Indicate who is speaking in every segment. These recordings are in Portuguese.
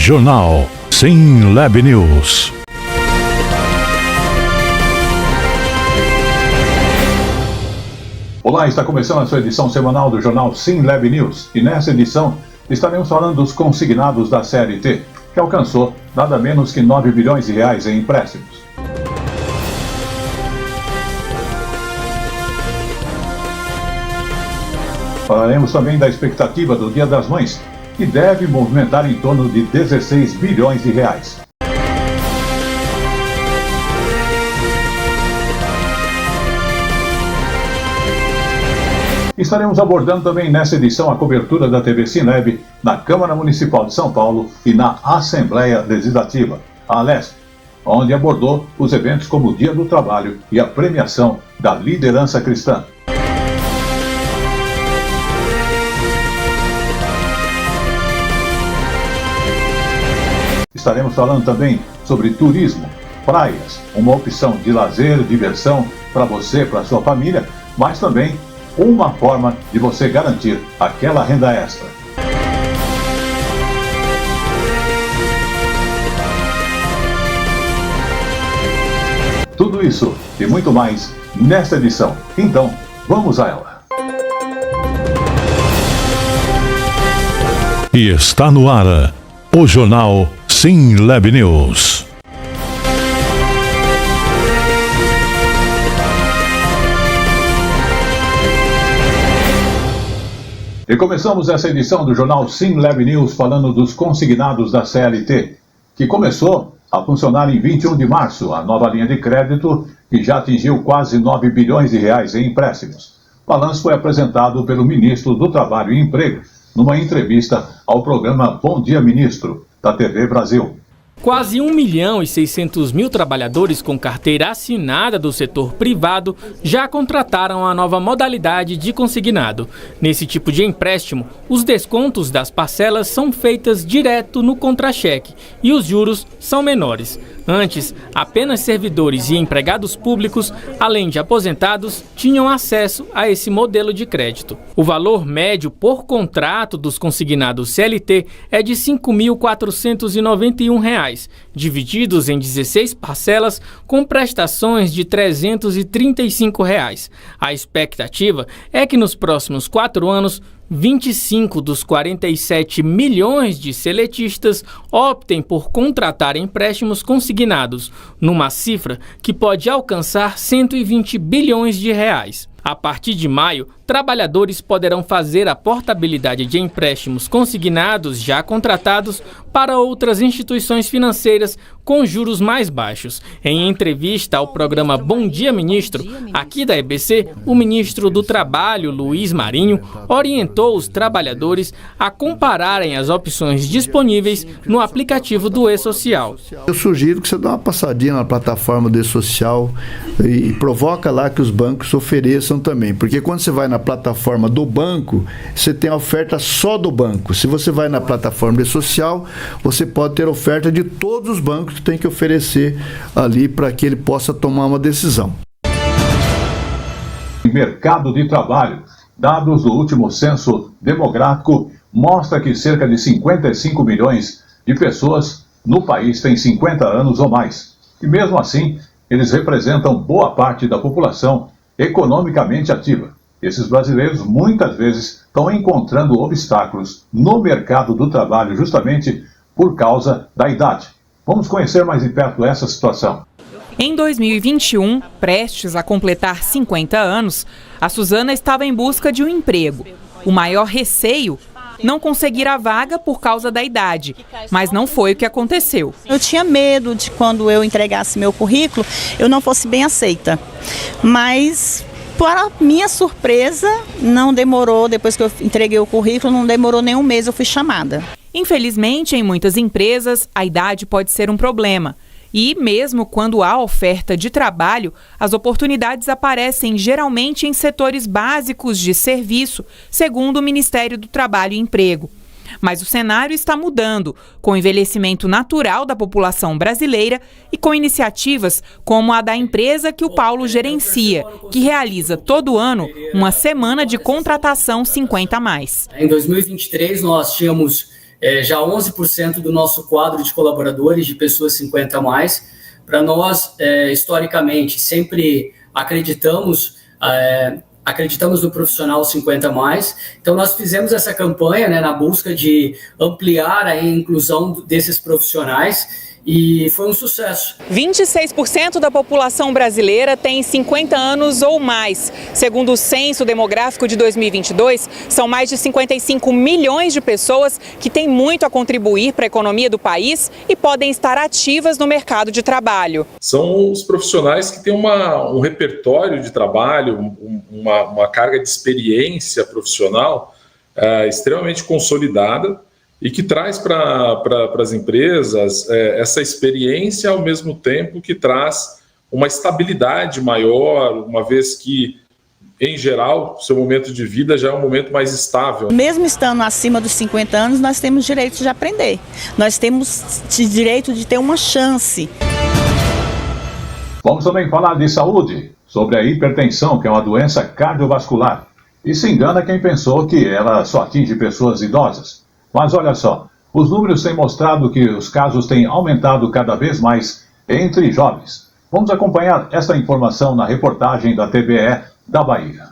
Speaker 1: Jornal SINLAB News.
Speaker 2: Olá, está começando a sua edição semanal do jornal SINLAB News. E nessa edição estaremos falando dos consignados da CLT, que alcançou nada menos que 9 bilhões de reais em empréstimos. Falaremos também da expectativa do Dia das Mães, que deve movimentar em torno de 16 bilhões de reais. Estaremos abordando também nessa edição a cobertura da TV SINLAB na Câmara Municipal de São Paulo e na Assembleia Legislativa, a ALESP, onde abordou os eventos como o Dia do Trabalho e a premiação da liderança cristã. Estaremos falando também sobre turismo, praias, uma opção de lazer, diversão para você, para sua família, mas também uma forma de você garantir aquela renda extra. Tudo isso e muito mais nesta edição. Então, vamos a ela.
Speaker 1: E está no ar o jornal SINLAB News.
Speaker 2: E começamos essa edição do jornal SINLAB News falando dos consignados da CLT, que começou a funcionar em 21 de março, a nova linha de crédito que já atingiu quase 9 bilhões de reais em empréstimos. O balanço foi apresentado pelo ministro do Trabalho e Emprego numa entrevista ao programa Bom Dia Ministro, da TV Brasil.
Speaker 3: Quase 1.600.000 trabalhadores com carteira assinada do setor privado já contrataram a nova modalidade de consignado. Nesse tipo de empréstimo, os descontos das parcelas são feitas direto no contra-cheque e os juros são menores. Antes, apenas servidores e empregados públicos, além de aposentados, tinham acesso a esse modelo de crédito. O valor médio por contrato dos consignados CLT é de R$ 5.491, divididos em 16 parcelas com prestações de R$ 335. A expectativa é que nos próximos 4 anos, 25 dos 47 milhões de seletistas optem por contratar empréstimos consignados, numa cifra que pode alcançar 120 bilhões de reais. A partir de maio, trabalhadores poderão fazer a portabilidade de empréstimos consignados já contratados para outras instituições financeiras com juros mais baixos. Em entrevista ao programa Bom Dia Ministro, aqui da EBC, o ministro do Trabalho, Luiz Marinho, orientou os trabalhadores a compararem as opções disponíveis no aplicativo do E-Social.
Speaker 4: Eu sugiro que você dê uma passadinha na plataforma do E-Social e provoca lá que os bancos ofereçam também, porque quando você vai na plataforma do banco, você tem a oferta só do banco. Se você vai na plataforma do E-Social, você pode ter oferta de todos os bancos que tem que oferecer ali para que ele possa tomar uma decisão.
Speaker 2: Mercado de trabalho. Dados do último censo demográfico mostra que cerca de 55 milhões de pessoas no país têm 50 anos ou mais. E mesmo assim, eles representam boa parte da população economicamente ativa. Esses brasileiros muitas vezes estão encontrando obstáculos no mercado do trabalho justamente por causa da idade. Vamos conhecer mais de perto essa situação.
Speaker 5: Em 2021, prestes a completar 50 anos, a Suzana estava em busca de um emprego. O maior receio, não conseguir a vaga por causa da idade, mas não foi o que aconteceu.
Speaker 6: Eu tinha medo de quando eu entregasse meu currículo, eu não fosse bem aceita, mas para minha surpresa, não demorou, depois que eu entreguei o currículo, não demorou nem um mês, eu fui chamada.
Speaker 5: Infelizmente, em muitas empresas, a idade pode ser um problema. E, mesmo quando há oferta de trabalho, as oportunidades aparecem geralmente em setores básicos de serviço, segundo o Ministério do Trabalho e Emprego. Mas o cenário está mudando, com o envelhecimento natural da população brasileira e com iniciativas como a da empresa que o Paulo gerencia, que realiza todo ano uma semana de contratação 50+.
Speaker 7: Em 2023, nós tínhamos já 11% do nosso quadro de colaboradores, de pessoas 50 a mais. Para nós, historicamente, sempre acreditamos no profissional 50 a mais. Então, nós fizemos essa campanha, né, na busca de ampliar a inclusão desses profissionais, e foi um sucesso.
Speaker 5: 26% da população brasileira tem 50 anos ou mais. Segundo o Censo Demográfico de 2022, são mais de 55 milhões de pessoas que têm muito a contribuir para a economia do país e podem estar ativas no mercado de trabalho.
Speaker 8: São os profissionais que têm um repertório de trabalho, uma carga de experiência profissional extremamente consolidada, e que traz para as empresas essa experiência ao mesmo tempo que traz uma estabilidade maior, uma vez que, em geral, seu momento de vida já é um momento mais estável.
Speaker 6: Mesmo estando acima dos 50 anos, nós temos direito de aprender. Nós temos direito de ter uma chance.
Speaker 2: Vamos também falar de saúde, sobre a hipertensão, que é uma doença cardiovascular. E se engana quem pensou que ela só atinge pessoas idosas. Mas olha só, os números têm mostrado que os casos têm aumentado cada vez mais entre jovens. Vamos acompanhar esta informação na reportagem da TVE da Bahia.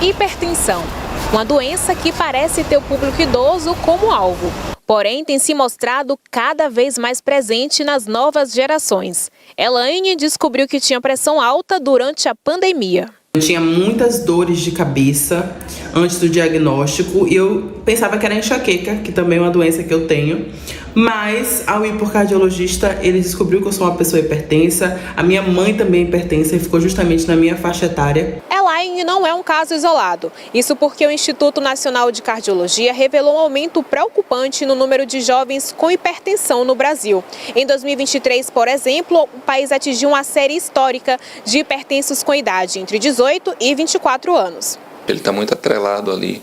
Speaker 9: Hipertensão, uma doença que parece ter o público idoso como alvo, porém tem se mostrado cada vez mais presente nas novas gerações. Elaine descobriu que tinha pressão alta durante a pandemia.
Speaker 10: Eu tinha muitas dores de cabeça antes do diagnóstico e eu pensava que era enxaqueca, que também é uma doença que eu tenho. Mas, ao ir por cardiologista, ele descobriu que eu sou uma pessoa hipertensa. A minha mãe também é hipertensa e ficou justamente na minha faixa etária.
Speaker 9: Elaine não é um caso isolado. Isso porque o Instituto Nacional de Cardiologia revelou um aumento preocupante no número de jovens com hipertensão no Brasil. Em 2023, por exemplo, o país atingiu uma série histórica de hipertensos com idade entre 18 e 24 anos.
Speaker 11: Ele está muito atrelado ali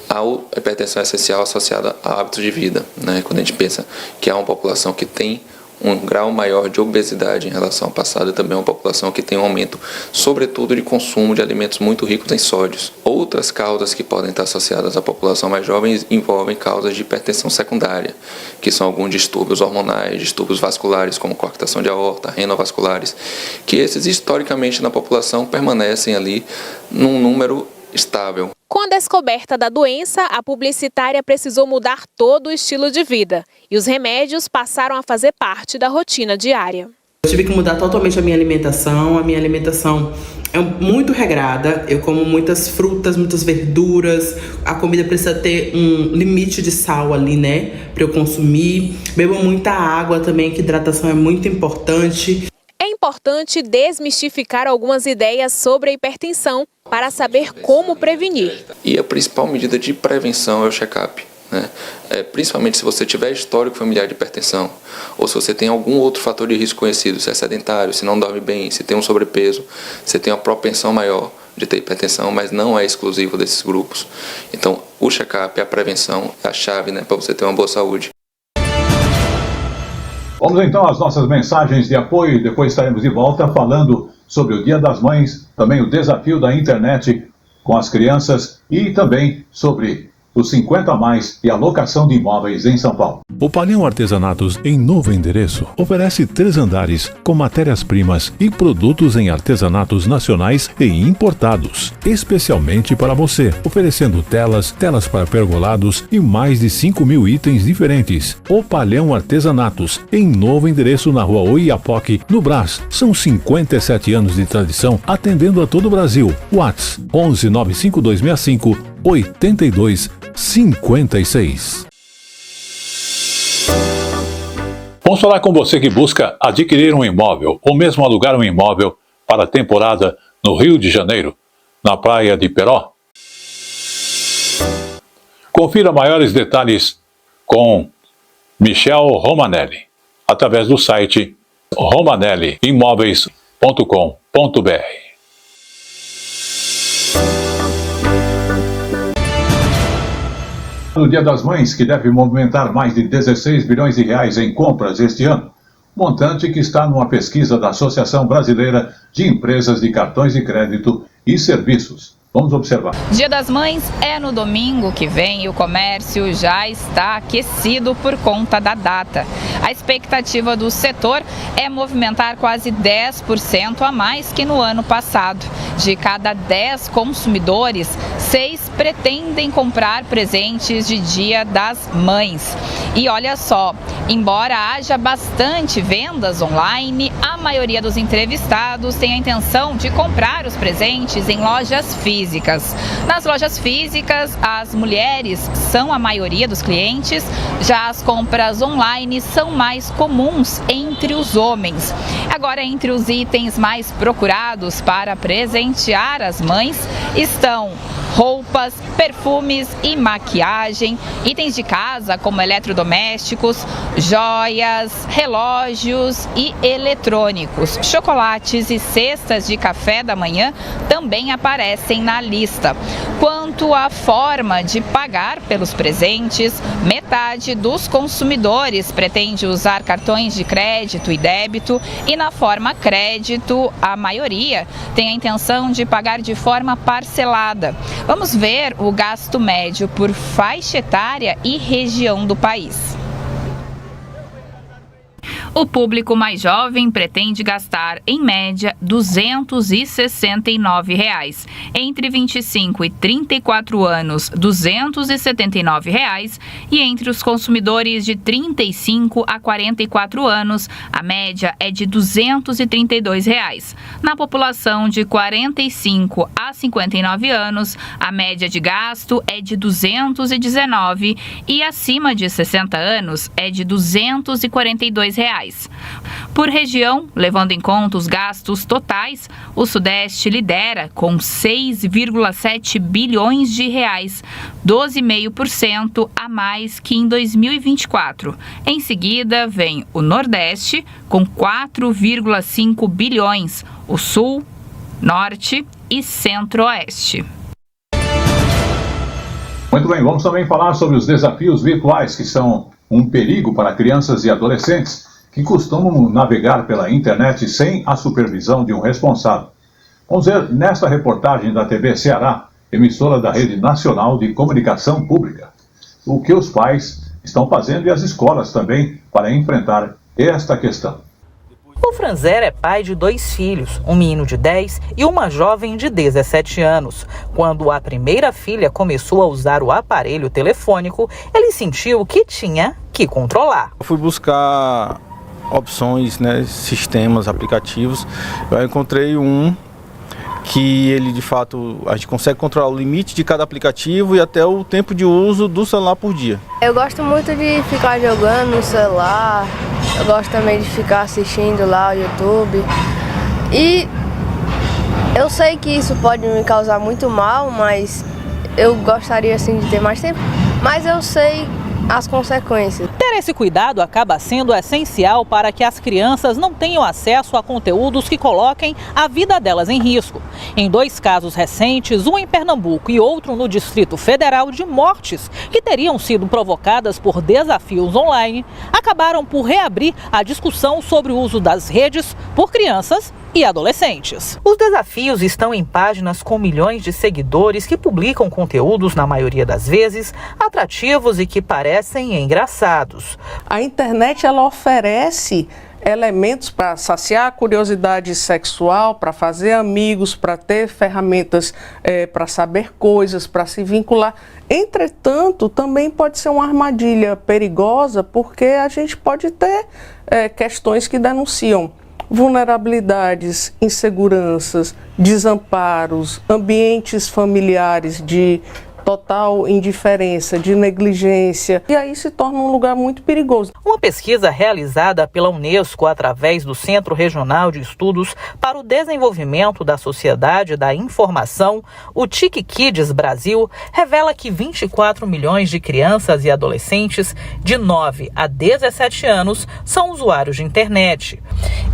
Speaker 11: à hipertensão essencial associada a hábitos de vida, né? Quando a gente pensa que há uma população que tem um grau maior de obesidade em relação ao passado, e também uma população que tem um aumento, sobretudo, de consumo de alimentos muito ricos em sódios. Outras causas que podem estar associadas à população mais jovem envolvem causas de hipertensão secundária, que são alguns distúrbios hormonais, distúrbios vasculares, como coarctação de aorta, renovasculares, que esses historicamente na população permanecem ali num número estável.
Speaker 9: Com a descoberta da doença, a publicitária precisou mudar todo o estilo de vida e os remédios passaram a fazer parte da rotina diária.
Speaker 10: Eu tive que mudar totalmente a minha alimentação. A minha alimentação é muito regrada. Eu como muitas frutas, muitas verduras. A comida precisa ter um limite de sal ali, né, para eu consumir. Bebo muita água também, que hidratação é muito importante.
Speaker 9: É importante desmistificar algumas ideias sobre a hipertensão para saber como prevenir.
Speaker 11: E a principal medida de prevenção é o check-up, né? Principalmente se você tiver histórico familiar de hipertensão, ou se você tem algum outro fator de risco conhecido, se é sedentário, se não dorme bem, se tem um sobrepeso, se tem uma propensão maior de ter hipertensão, mas não é exclusivo desses grupos. Então, o check-up, a prevenção, é a chave, né, para você ter uma boa saúde.
Speaker 2: Vamos então às nossas mensagens de apoio e depois estaremos de volta falando sobre o Dia das Mães, também o desafio da internet com as crianças e também sobre os 50 a mais e a locação de imóveis em São Paulo.
Speaker 1: O Palhão Artesanatos, em novo endereço, oferece 3 andares com matérias-primas e produtos em artesanatos nacionais e importados, especialmente para você, oferecendo telas para pergolados e mais de 5.000 itens diferentes. O Palhão Artesanatos, em novo endereço na Rua Oiapoque, no Brás. São 57 anos de tradição, atendendo a todo o Brasil. WhatsApp 11 95265 8256. Vamos falar com você que busca adquirir um imóvel ou mesmo alugar um imóvel para a temporada no Rio de Janeiro, na praia de Peró. Confira maiores detalhes com Michel Romanelli, através do site romanelliimóveis.com.br.
Speaker 2: No Dia das Mães, que deve movimentar mais de 16 bilhões de reais em compras este ano, montante que está numa pesquisa da Associação Brasileira de Empresas de Cartões de Crédito e Serviços. Vamos observar.
Speaker 12: Dia das Mães é no domingo que vem e o comércio já está aquecido por conta da data. A expectativa do setor é movimentar quase 10% a mais que no ano passado. De cada 10 consumidores, 6 pretendem comprar presentes de Dia das Mães. E olha só, embora haja bastante vendas online, a maioria dos entrevistados tem a intenção de comprar os presentes em lojas físicas. Nas lojas físicas, as mulheres são a maioria dos clientes, já as compras online são mais comuns entre os homens. Agora, entre os itens mais procurados para presentear as mães estão roupas, perfumes e maquiagem, itens de casa como eletrodomésticos, joias, relógios e eletrônicos. Chocolates e cestas de café da manhã também aparecem na lista. Quanto à forma de pagar pelos presentes, metade dos consumidores pretende usar cartões de crédito e débito e na forma crédito, a maioria tem a intenção de pagar de forma parcelada. Vamos ver o gasto médio por faixa etária e região do país. O público mais jovem pretende gastar, em média, R$ 269. Entre 25 e 34 anos, R$ 279. E entre os consumidores de 35 a 44 anos, a média é de R$ 232. Na população de 45 a 59 anos, a média de gasto é de R$ 219 e acima de 60 anos é de R$ 242. Por região, levando em conta os gastos totais, o Sudeste lidera com 6,7 bilhões de reais, 12,5% a mais que em 2024. Em seguida, vem o Nordeste com 4,5 bilhões, o Sul, Norte e Centro-Oeste.
Speaker 2: Muito bem, vamos também falar sobre os desafios virtuais que são um perigo para crianças e adolescentes que costumam navegar pela internet sem a supervisão de um responsável. Vamos ver nesta reportagem da TV Ceará, emissora da Rede Nacional de Comunicação Pública, o que os pais estão fazendo e as escolas também para enfrentar esta questão.
Speaker 13: O Franzer é pai de 2 filhos, um menino de 10 e uma jovem de 17 anos. Quando a primeira filha começou a usar o aparelho telefônico, ele sentiu que tinha que controlar.
Speaker 14: Eu fui buscar opções, sistemas, aplicativos. Eu encontrei um que ele, de fato, a gente consegue controlar o limite de cada aplicativo e até o tempo de uso do celular por dia.
Speaker 15: Eu gosto muito de ficar jogando no celular, eu gosto também de ficar assistindo lá o YouTube. E eu sei que isso pode me causar muito mal, mas eu gostaria assim de ter mais tempo. Mas eu sei as consequências.
Speaker 13: Ter esse cuidado acaba sendo essencial para que as crianças não tenham acesso a conteúdos que coloquem a vida delas em risco. Em 2 casos recentes, um em Pernambuco e outro no Distrito Federal, de mortes que teriam sido provocadas por desafios online, acabaram por reabrir a discussão sobre o uso das redes por crianças e adolescentes. Os desafios estão em páginas com milhões de seguidores que publicam conteúdos, na maioria das vezes, atrativos e que parecem engraçados.
Speaker 16: A internet, ela oferece elementos para saciar a curiosidade sexual, para fazer amigos, para ter ferramentas para saber coisas, para se vincular. Entretanto, também pode ser uma armadilha perigosa, porque a gente pode ter questões que denunciam vulnerabilidades, inseguranças, desamparos, ambientes familiares de total indiferença, de negligência, e aí se torna um lugar muito perigoso.
Speaker 13: Uma pesquisa realizada pela Unesco através do Centro Regional de Estudos para o Desenvolvimento da Sociedade da Informação, o TIC Kids Brasil, revela que 24 milhões de crianças e adolescentes de 9 a 17 anos são usuários de internet.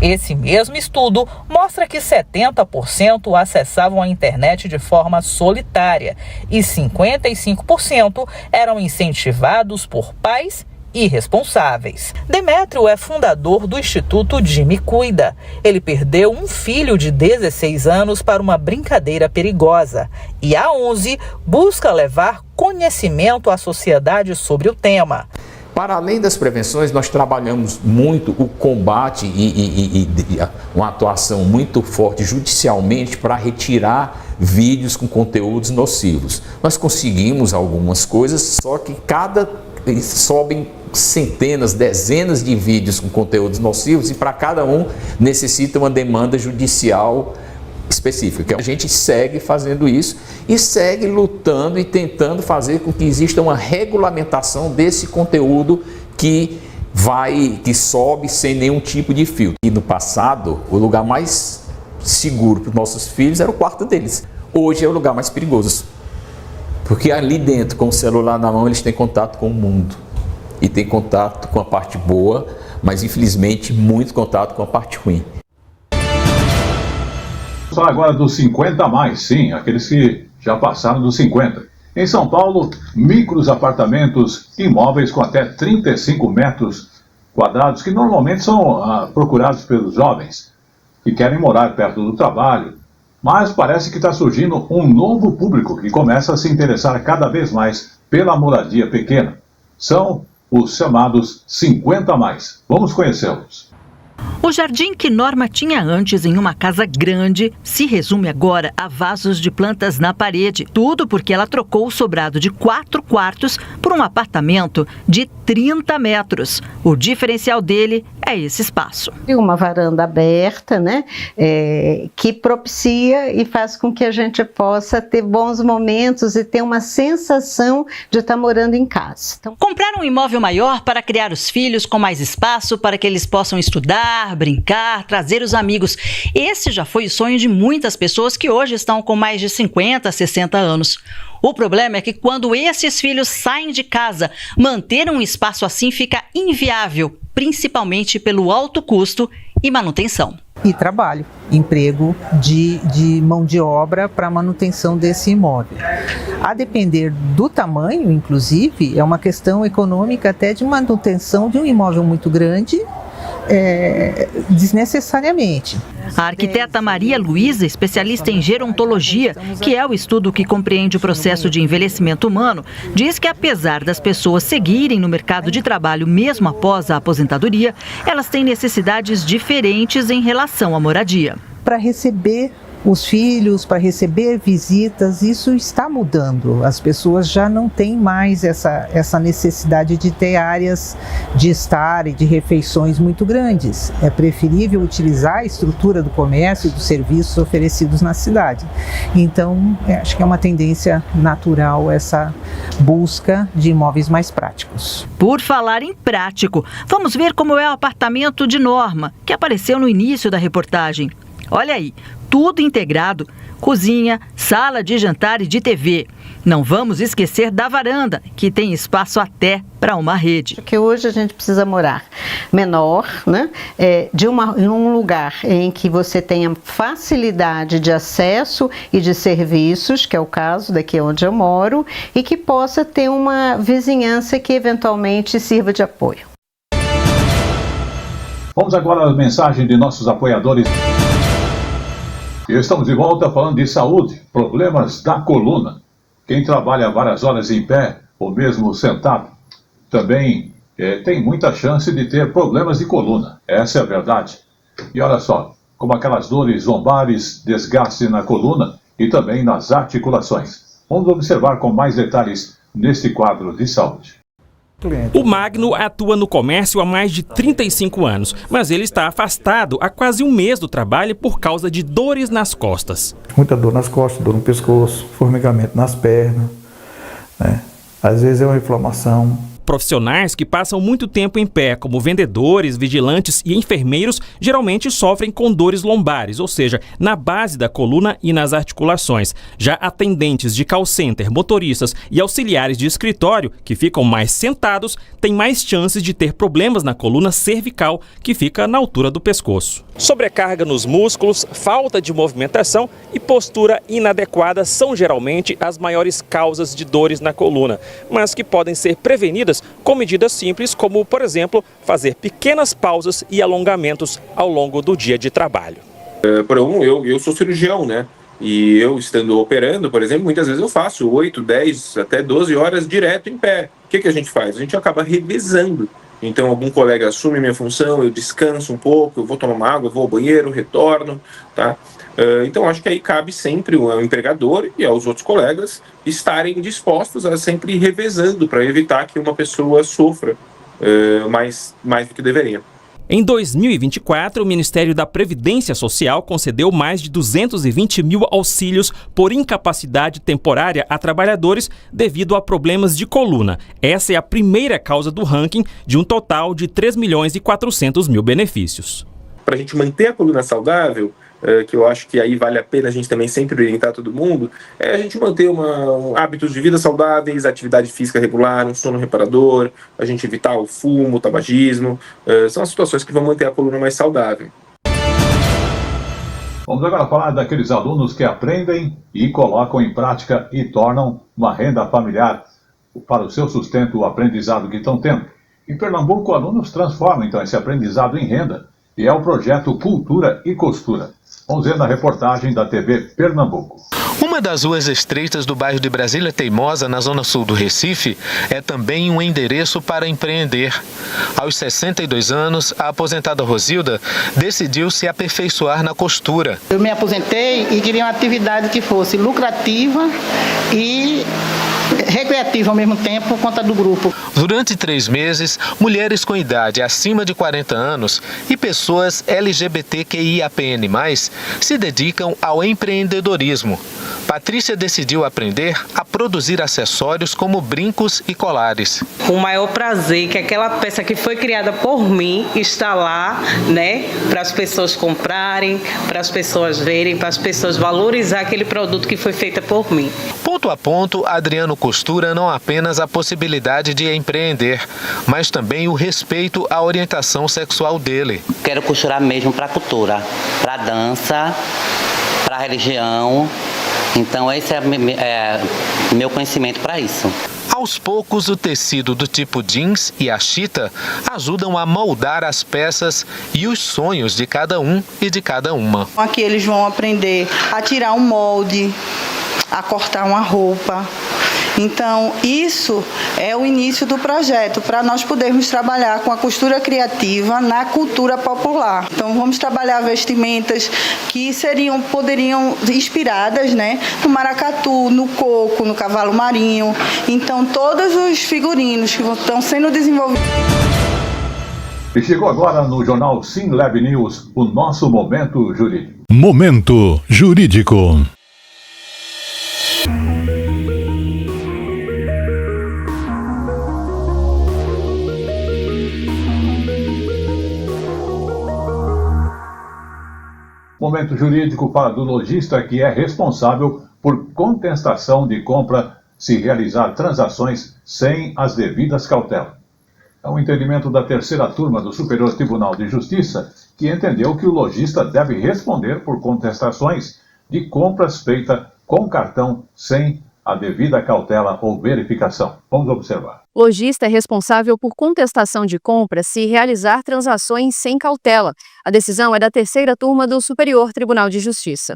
Speaker 13: Esse mesmo estudo mostra que 70% acessavam a internet de forma solitária e 55% eram incentivados por pais irresponsáveis. Demétrio é fundador do Instituto Jimmy Cuida. Ele perdeu um filho de 16 anos para uma brincadeira perigosa e há 11 busca levar conhecimento à sociedade sobre o tema.
Speaker 17: Para além das prevenções, nós trabalhamos muito o combate e uma atuação muito forte judicialmente para retirar vídeos com conteúdos nocivos. Nós conseguimos algumas coisas, só que sobem centenas, dezenas de vídeos com conteúdos nocivos e para cada um necessita uma demanda judicial específica. A gente segue fazendo isso e segue lutando e tentando fazer com que exista uma regulamentação desse conteúdo que sobe sem nenhum tipo de filtro. E no passado, o lugar mais seguro para os nossos filhos era o quarto deles. Hoje é o lugar mais perigoso, porque ali dentro, com o celular na mão, eles têm contato com o mundo e têm contato com a parte boa, mas infelizmente muito contato com a parte ruim.
Speaker 2: Vamos falar agora dos 50 a mais, sim, aqueles que já passaram dos 50. Em São Paulo, micros apartamentos, imóveis com até 35 metros quadrados, que normalmente são procurados pelos jovens que querem morar perto do trabalho. Mas parece que está surgindo um novo público que começa a se interessar cada vez mais pela moradia pequena. São os chamados 50 a mais. Vamos conhecê-los.
Speaker 18: O jardim que Norma tinha antes em uma casa grande se resume agora a vasos de plantas na parede. Tudo porque ela trocou o sobrado de 4 quartos por um apartamento de 30 metros. O diferencial dele é esse espaço.
Speaker 19: Uma varanda aberta, né, que propicia e faz com que a gente possa ter bons momentos e ter uma sensação de estar morando em casa. Então,
Speaker 18: comprar um imóvel maior para criar os filhos com mais espaço para que eles possam estudar, brincar, trazer os amigos. Esse já foi o sonho de muitas pessoas que hoje estão com mais de 50, 60 anos. O problema é que quando esses filhos saem de casa, manter um espaço assim fica inviável, principalmente pelo alto custo e manutenção.
Speaker 20: E trabalho, emprego de mão de obra para manutenção desse imóvel. A depender do tamanho, inclusive, é uma questão econômica até de manutenção de um imóvel muito grande, desnecessariamente.
Speaker 18: A arquiteta Maria Luísa, especialista em gerontologia, que é o estudo que compreende o processo de envelhecimento humano, diz que apesar das pessoas seguirem no mercado de trabalho mesmo após a aposentadoria, elas têm necessidades diferentes em relação à moradia.
Speaker 20: Para receber os filhos, para receber visitas, isso está mudando. As pessoas já não têm mais essa necessidade de ter áreas de estar e de refeições muito grandes. É preferível utilizar a estrutura do comércio e dos serviços oferecidos na cidade. Então, acho que é uma tendência natural essa busca de imóveis mais práticos.
Speaker 18: Por falar em prático, vamos ver como é o apartamento de Norma, que apareceu no início da reportagem. Olha aí, tudo integrado, cozinha, sala de jantar e de TV. Não vamos esquecer da varanda, que tem espaço até para uma rede.
Speaker 19: Porque hoje a gente precisa morar menor, né? Em um lugar em que você tenha facilidade de acesso e de serviços, que é o caso daqui onde eu moro, e que possa ter uma vizinhança que eventualmente sirva de apoio.
Speaker 2: Vamos agora à mensagem de nossos apoiadores. E estamos de volta falando de saúde, problemas da coluna. Quem trabalha várias horas em pé ou mesmo sentado também tem muita chance de ter problemas de coluna. Essa é a verdade. E olha só, como aquelas dores lombares, desgaste na coluna e também nas articulações. Vamos observar com mais detalhes neste quadro de saúde.
Speaker 21: O Magno atua no comércio há mais de 35 anos, mas ele está afastado há quase um mês do trabalho por causa de dores nas costas.
Speaker 22: Muita dor nas costas, dor no pescoço, formigamento nas pernas, né? Às vezes é uma inflamação.
Speaker 21: Profissionais que passam muito tempo em pé, como vendedores, vigilantes e enfermeiros, geralmente sofrem com dores lombares, ou seja, na base da coluna e nas articulações. Já atendentes de call center, motoristas e auxiliares de escritório, que ficam mais sentados, têm mais chances de ter problemas na coluna cervical, que fica na altura do pescoço. Sobrecarga nos músculos, falta de movimentação e postura inadequada são geralmente as maiores causas de dores na coluna, mas que podem ser prevenidas com medidas simples, como, por exemplo, fazer pequenas pausas e alongamentos ao longo do dia de trabalho.
Speaker 3: Eu sou cirurgião, né? E eu estando operando, por exemplo, muitas vezes eu faço 8, 10, até 12 horas direto em pé. O que a gente faz? A gente acaba revezando. Então, algum colega assume minha função, eu descanso um pouco, eu vou tomar uma água, eu vou ao banheiro, retorno, tá? Então, acho que aí cabe sempre ao empregador e aos outros colegas estarem dispostos a sempre ir revezando para evitar que uma pessoa sofra mais do que deveria.
Speaker 21: Em 2024, o Ministério da Previdência Social concedeu mais de 220 mil auxílios por incapacidade temporária a trabalhadores devido a problemas de coluna. Essa é a primeira causa do ranking de um total de 3 milhões e 400 mil benefícios.
Speaker 3: Para a gente manter a coluna saudável, que eu acho que aí vale a pena a gente também sempre orientar todo mundo, é a gente manter hábitos de vida saudáveis, atividade física regular, um sono reparador, a gente evitar o fumo, o tabagismo, são as situações que vão manter a coluna mais saudável.
Speaker 2: Vamos agora falar daqueles alunos que aprendem e colocam em prática e tornam uma renda familiar para o seu sustento, o aprendizado que estão tendo. Em Pernambuco, alunos transformam então esse aprendizado em renda e é o projeto Cultura e Costura. Vamos ver na reportagem da TV Pernambuco.
Speaker 4: Uma das ruas estreitas do bairro de Brasília Teimosa, na zona sul do Recife, é também um endereço para empreender. Aos 62 anos, a aposentada Rosilda decidiu se aperfeiçoar na costura.
Speaker 23: Eu me aposentei e queria uma atividade que fosse lucrativa e recreativa ao mesmo tempo por conta do grupo.
Speaker 4: Durante 3 meses, mulheres com idade acima de 40 anos e pessoas LGBTQIAPN+, se dedicam ao empreendedorismo. Patrícia decidiu aprender a produzir acessórios como brincos e colares.
Speaker 24: Com o maior prazer que aquela peça que foi criada por mim está lá, né, para as pessoas comprarem, para as pessoas verem, para as pessoas valorizar aquele produto que foi feito por mim.
Speaker 4: Ponto a ponto, Adriano costura não apenas a possibilidade de empreender, mas também o respeito à orientação sexual dele.
Speaker 25: Quero costurar mesmo para a cultura, para a dança, para a religião. Então esse é meu conhecimento para isso.
Speaker 4: Aos poucos, o tecido do tipo jeans e a chita ajudam a moldar as peças e os sonhos de cada um e de cada uma.
Speaker 23: Aqui eles vão aprender a tirar um molde, a cortar uma roupa. Então, isso é o início do projeto, para nós podermos trabalhar com a costura criativa na cultura popular. Então, vamos trabalhar vestimentas que poderiam inspiradas, né, no maracatu, no coco, no cavalo marinho. Então, todos os figurinos que estão sendo desenvolvidos.
Speaker 2: E chegou agora no jornal SimLab News, o nosso Momento Jurídico.
Speaker 1: Momento Jurídico.
Speaker 2: Momento jurídico para do lojista que é responsável por contestação de compra se realizar transações sem as devidas cautelas. É um entendimento da terceira turma do Superior Tribunal de Justiça que entendeu que o lojista deve responder por contestações de compras feitas com cartão sem a devida cautela ou verificação. Vamos observar.
Speaker 26: Lojista é responsável por contestação de compra se realizar transações sem cautela. A decisão é da terceira turma do Superior Tribunal de Justiça.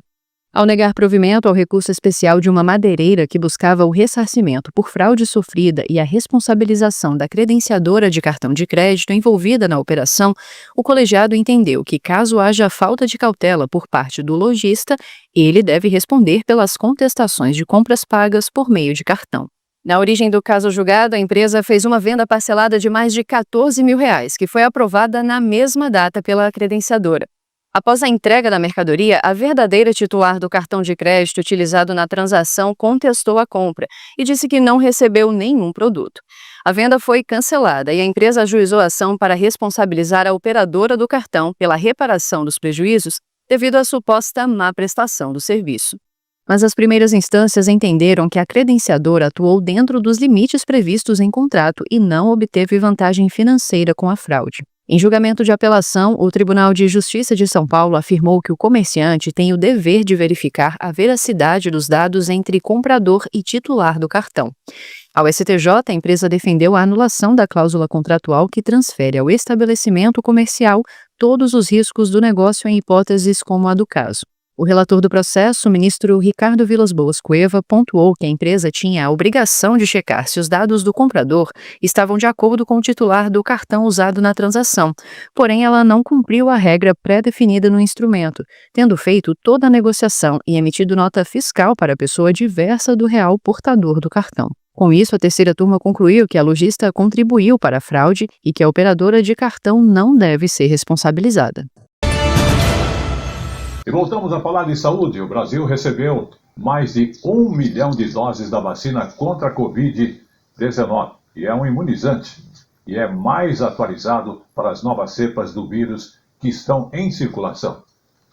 Speaker 26: Ao negar provimento ao recurso especial de uma madeireira que buscava o ressarcimento por fraude sofrida e a responsabilização da credenciadora de cartão de crédito envolvida na operação, o colegiado entendeu que, caso haja falta de cautela por parte do lojista, ele deve responder pelas contestações de compras pagas por meio de cartão. Na origem do caso julgado, a empresa fez uma venda parcelada de mais de R$14 mil, que foi aprovada na mesma data pela credenciadora. Após a entrega da mercadoria, a verdadeira titular do cartão de crédito utilizado na transação contestou a compra e disse que não recebeu nenhum produto. A venda foi cancelada e a empresa ajuizou a ação para responsabilizar a operadora do cartão pela reparação dos prejuízos devido à suposta má prestação do serviço. Mas as primeiras instâncias entenderam que a credenciadora atuou dentro dos limites previstos em contrato e não obteve vantagem financeira com a fraude. Em julgamento de apelação, o Tribunal de Justiça de São Paulo afirmou que o comerciante tem o dever de verificar a veracidade dos dados entre comprador e titular do cartão. Ao STJ, a empresa defendeu a anulação da cláusula contratual que transfere ao estabelecimento comercial todos os riscos do negócio em hipóteses como a do caso. O relator do processo, o ministro Ricardo Vilas Boas Cueva, pontuou que a empresa tinha a obrigação de checar se os dados do comprador estavam de acordo com o titular do cartão usado na transação, porém ela não cumpriu a regra pré-definida no instrumento, tendo feito toda a negociação e emitido nota fiscal para a pessoa diversa do real portador do cartão. Com isso, a terceira turma concluiu que a lojista contribuiu para a fraude e que a operadora de cartão não deve ser responsabilizada.
Speaker 2: E voltamos a falar de saúde. O Brasil recebeu mais de 1 milhão de doses da vacina contra a Covid-19. E é um imunizante. E é mais atualizado para as novas cepas do vírus que estão em circulação.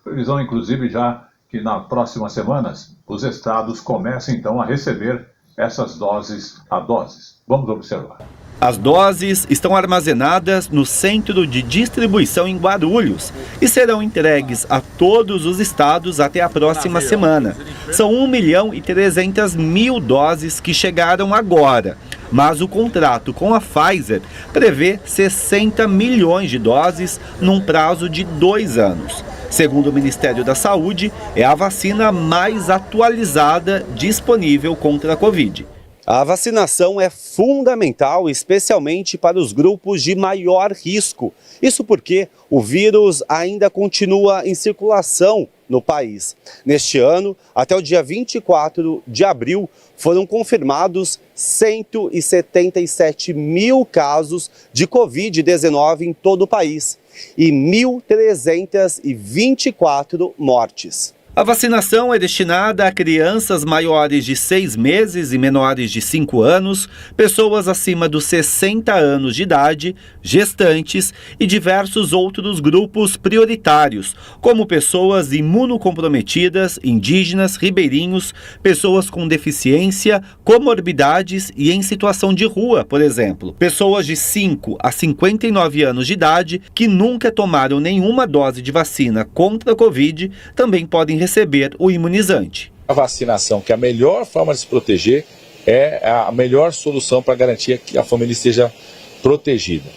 Speaker 2: Previsão, inclusive, já que nas próximas semanas os estados começam, então, a receber essas doses a doses. Vamos observar.
Speaker 5: As doses estão armazenadas no Centro de Distribuição em Guarulhos e serão entregues a todos os estados até a próxima semana. São 1.300.000 doses que chegaram agora, mas o contrato com a Pfizer prevê 60 milhões de doses num prazo de 2 anos. Segundo o Ministério da Saúde, é a vacina mais atualizada disponível contra a Covid. A vacinação é fundamental, especialmente para os grupos de maior risco. Isso porque o vírus ainda continua em circulação no país. Neste ano, até o dia 24 de abril, foram confirmados 177 mil casos de Covid-19 em todo o país e 1.324 mortes. A vacinação é destinada a crianças maiores de 6 meses e menores de 5 anos, pessoas acima dos 60 anos de idade, gestantes e diversos outros grupos prioritários, como pessoas imunocomprometidas, indígenas, ribeirinhos, pessoas com deficiência, comorbidades e em situação de rua, por exemplo. Pessoas de 5 a 59 anos de idade que nunca tomaram nenhuma dose de vacina contra a Covid também podem receber o imunizante.
Speaker 6: A vacinação, que é a melhor forma de se proteger, é a melhor solução para garantir que a família esteja protegida.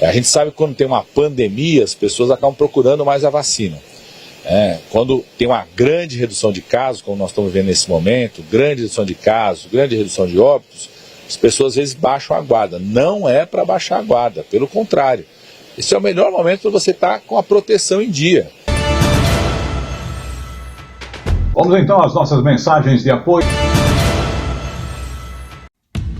Speaker 6: A gente sabe que quando tem uma pandemia, as pessoas acabam procurando mais a vacina. Quando tem uma grande redução de casos, como nós estamos vendo nesse momento, grande redução de casos, grande redução de óbitos, as pessoas às vezes baixam a guarda. Não é para baixar a guarda, pelo contrário. Esse é o melhor momento para você estar com a proteção em dia.
Speaker 2: Vamos então às nossas mensagens de apoio.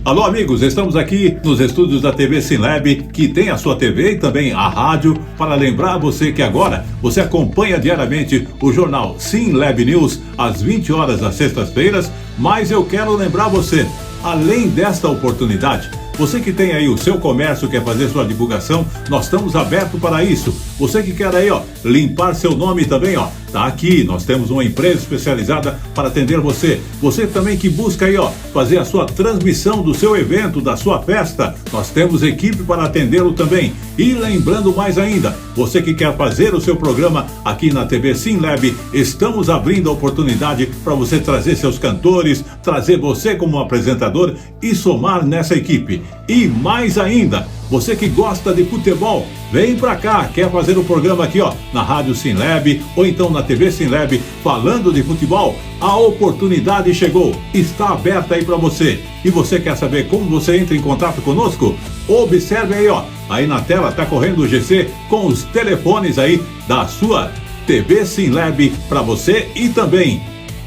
Speaker 2: Alô amigos, estamos aqui nos estúdios da TV SimLab, que tem a sua TV e também a rádio, para lembrar você que agora você acompanha diariamente o jornal SimLab News às 20 horas às sextas-feiras, mas eu quero lembrar você, além desta oportunidade, você que tem aí o seu comércio, quer fazer sua divulgação, nós estamos abertos para isso. Você que quer aí, limpar seu nome também, tá aqui. Nós temos uma empresa especializada para atender você. Você também que busca aí, fazer a sua transmissão do seu evento, da sua festa, nós temos equipe para atendê-lo também. E lembrando mais ainda, você que quer fazer o seu programa aqui na TV SimLab, estamos abrindo a oportunidade para você trazer seus cantores, trazer você como apresentador e somar nessa equipe. E mais ainda, você que gosta de futebol, vem pra cá, quer fazer um programa aqui, na Rádio SimLab ou então na TV SimLab falando de futebol? A oportunidade chegou, está aberta aí pra você. E você quer saber como você entra em contato conosco? Observe aí, aí na tela tá correndo o GC com os telefones aí da sua TV SimLab pra você e também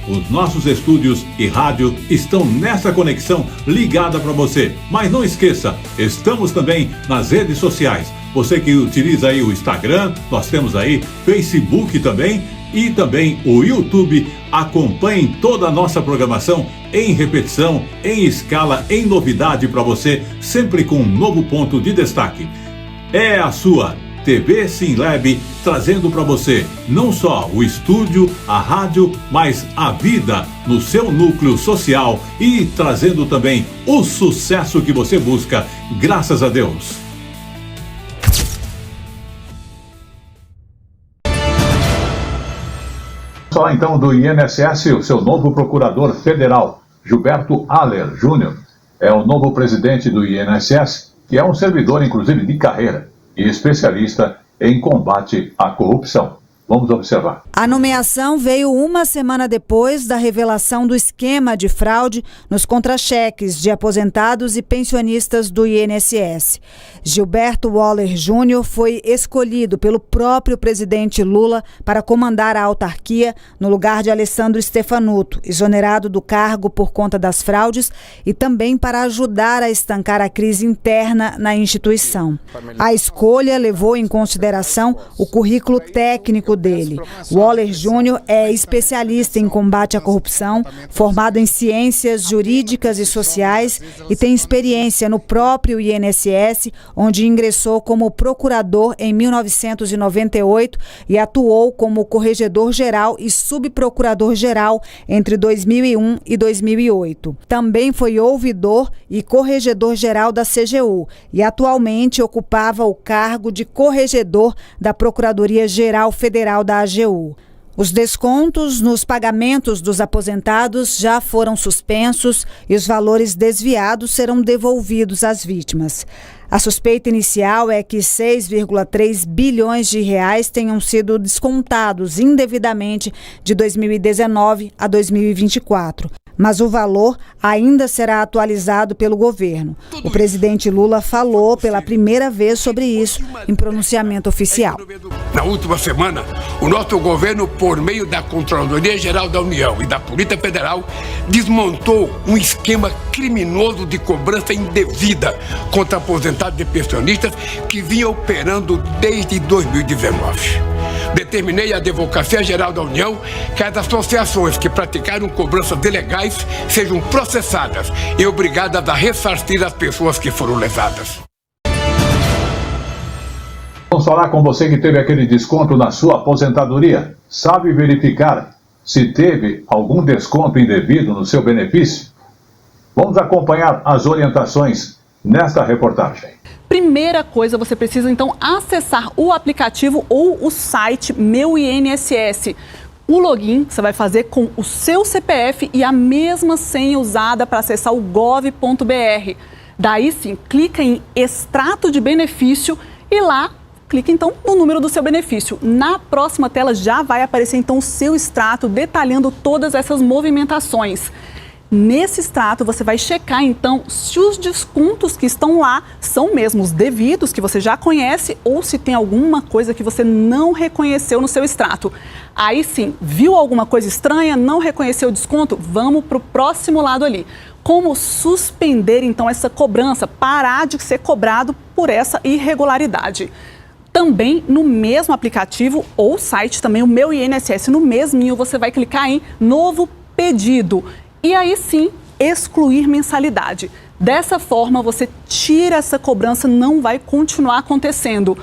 Speaker 2: os nossos estúdios e rádio estão nessa conexão ligada para você. Mas não esqueça, estamos também nas redes sociais. Você que utiliza aí o Instagram, nós temos aí Facebook também e também o YouTube. Acompanhe toda a nossa programação em repetição, em escala, em novidade para você, sempre com um novo ponto de destaque. É a sua TV SimLab trazendo para você não só o estúdio, a rádio, mas a vida no seu núcleo social e trazendo também o sucesso que você busca, graças a Deus. falar então do INSS, o seu novo procurador federal, Gilberto Haller Júnior, é o novo presidente do INSS, que é um servidor, inclusive, de carreira e especialista em combate à corrupção. Vamos observar.
Speaker 7: A nomeação veio uma semana depois da revelação do esquema de fraude nos contra-cheques de aposentados e pensionistas do INSS. Gilberto Haller Júnior foi escolhido pelo próprio presidente Lula para comandar a autarquia no lugar de Alessandro Stefanuto, exonerado do cargo por conta das fraudes, e também para ajudar a estancar a crise interna na instituição. A escolha levou em consideração o currículo técnico dele. O Haller Júnior é especialista em combate à corrupção, formado em ciências jurídicas e sociais e tem experiência no próprio INSS, onde ingressou como procurador em 1998 e atuou como corregedor-geral e subprocurador-geral entre 2001 e 2008. Também foi ouvidor e corregedor-geral da CGU e atualmente ocupava o cargo de corregedor da Procuradoria-Geral Federal da AGU. Os descontos nos pagamentos dos aposentados já foram suspensos e os valores desviados serão devolvidos às vítimas. A suspeita inicial é que 6,3 bilhões de reais tenham sido descontados indevidamente de 2019 a 2024. Mas o valor ainda será atualizado pelo governo. O presidente Lula falou pela primeira vez sobre isso em pronunciamento oficial.
Speaker 8: Na última semana, o nosso governo, por meio da Controladoria Geral da União e da Polícia Federal, desmontou um esquema criminoso de cobrança indevida contra aposentados e pensionistas que vinha operando desde 2019. Determinei à Advocacia Geral da União que as associações que praticaram cobranças ilegais sejam processadas e obrigadas a ressarcir as pessoas que foram lesadas.
Speaker 2: Vamos falar com você que teve aquele desconto na sua aposentadoria. Sabe verificar se teve algum desconto indevido no seu benefício? Vamos acompanhar as orientações nesta reportagem.
Speaker 9: Primeira coisa, você precisa então acessar o aplicativo ou o site Meu INSS. O login você vai fazer com o seu CPF e a mesma senha usada para acessar o gov.br. Daí sim, clica em extrato de benefício e lá clica então no número do seu benefício. Na próxima tela já vai aparecer então o seu extrato detalhando todas essas movimentações. Nesse extrato, você vai checar, então, se os descontos que estão lá são mesmo os devidos, que você já conhece, ou se tem alguma coisa que você não reconheceu no seu extrato. Aí sim, viu alguma coisa estranha, não reconheceu o desconto? Vamos para o próximo lado ali. Como suspender, então, essa cobrança, parar de ser cobrado por essa irregularidade. Também no mesmo aplicativo ou site, também o Meu INSS, no mesminho, você vai clicar em Novo Pedido. E aí sim, excluir mensalidade. Dessa forma, você tira essa cobrança, não vai continuar acontecendo.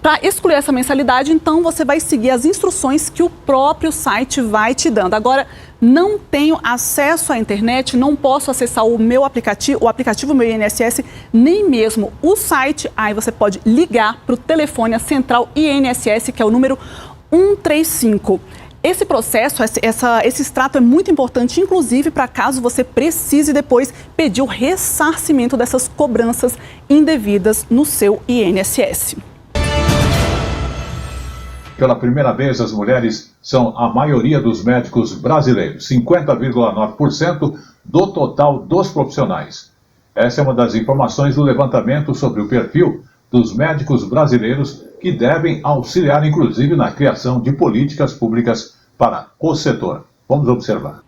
Speaker 9: Para excluir essa mensalidade, então, você vai seguir as instruções que o próprio site vai te dando. Agora, não tenho acesso à internet, não posso acessar o aplicativo Meu INSS, nem mesmo o site. Aí você pode ligar para o telefone, a central INSS, que é o número 135. Esse processo, esse extrato é muito importante, inclusive para caso você precise depois pedir o ressarcimento dessas cobranças indevidas no seu INSS.
Speaker 2: Pela primeira vez, as mulheres são a maioria dos médicos brasileiros, 50,9% do total dos profissionais. Essa é uma das informações do levantamento sobre o perfil dos médicos brasileiros que devem auxiliar, inclusive, na criação de políticas públicas para o setor. Vamos observar.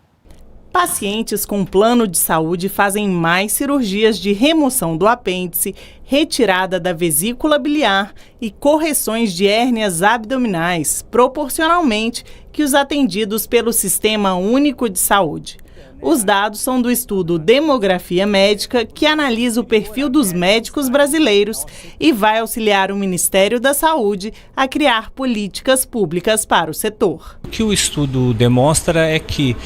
Speaker 10: Pacientes com plano de saúde fazem mais cirurgias de remoção do apêndice, retirada da vesícula biliar e correções de hérnias abdominais, proporcionalmente, que os atendidos pelo Sistema Único de Saúde. Os dados são do estudo Demografia Médica, que analisa o perfil dos médicos brasileiros e vai auxiliar o Ministério da Saúde a criar políticas públicas para o setor.
Speaker 11: O que o estudo demonstra é que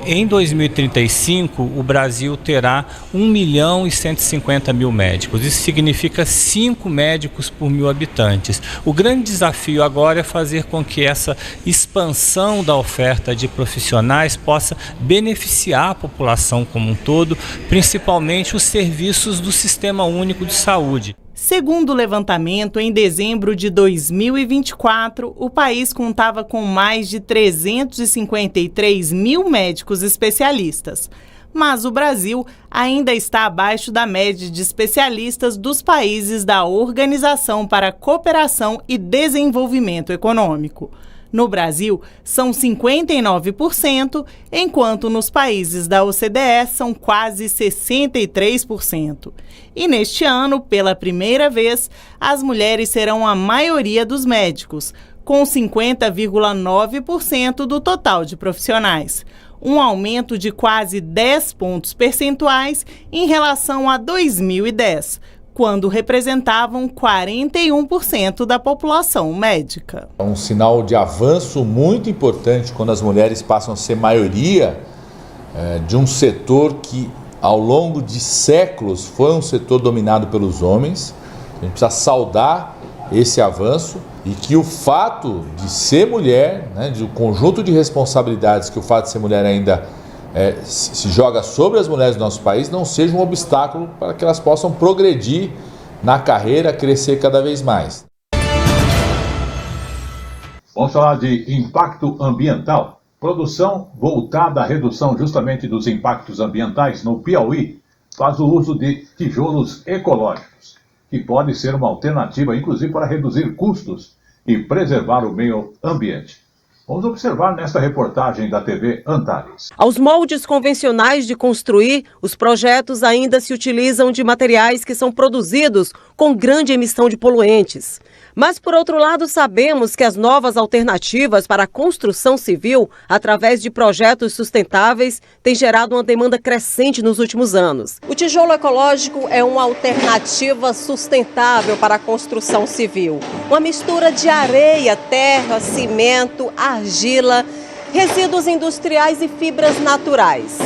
Speaker 11: em 2035 o Brasil terá 1.150.000 médicos. Isso significa 5 médicos por 1.000 habitantes. O grande desafio agora é fazer com que essa expansão da oferta de profissionais possa beneficiar a população como um todo, principalmente os serviços do Sistema Único de Saúde.
Speaker 10: Segundo o levantamento, em dezembro de 2024, o país contava com mais de 353 mil médicos especialistas. Mas o Brasil ainda está abaixo da média de especialistas dos países da Organização para a Cooperação e Desenvolvimento Econômico. No Brasil, são 59%, enquanto nos países da OCDE são quase 63%. E neste ano, pela primeira vez, as mulheres serão a maioria dos médicos, com 50,9% do total de profissionais. Um aumento de quase 10 pontos percentuais em relação a 2010, quando representavam 41% da população médica.
Speaker 6: É um sinal de avanço muito importante quando as mulheres passam a ser maioria de um setor que, ao longo de séculos, foi um setor dominado pelos homens. A gente precisa saudar esse avanço e que o fato de ser mulher, de um conjunto de responsabilidades que o fato de ser mulher ainda se joga sobre as mulheres do nosso país, não seja um obstáculo para que elas possam progredir na carreira, crescer cada vez mais.
Speaker 2: Vamos falar de impacto ambiental. Produção voltada à redução justamente dos impactos ambientais no Piauí faz o uso de tijolos ecológicos, que pode ser uma alternativa, inclusive, para reduzir custos e preservar o meio ambiente. Vamos observar nesta reportagem da TV Antares.
Speaker 12: Aos moldes convencionais de construir, os projetos ainda se utilizam de materiais que são produzidos com grande emissão de poluentes. Mas, por outro lado, sabemos que as novas alternativas para a construção civil, através de projetos sustentáveis, têm gerado uma demanda crescente nos últimos anos. O tijolo ecológico é uma alternativa sustentável para a construção civil. Uma mistura de areia, terra, cimento, argila, resíduos industriais e fibras naturais.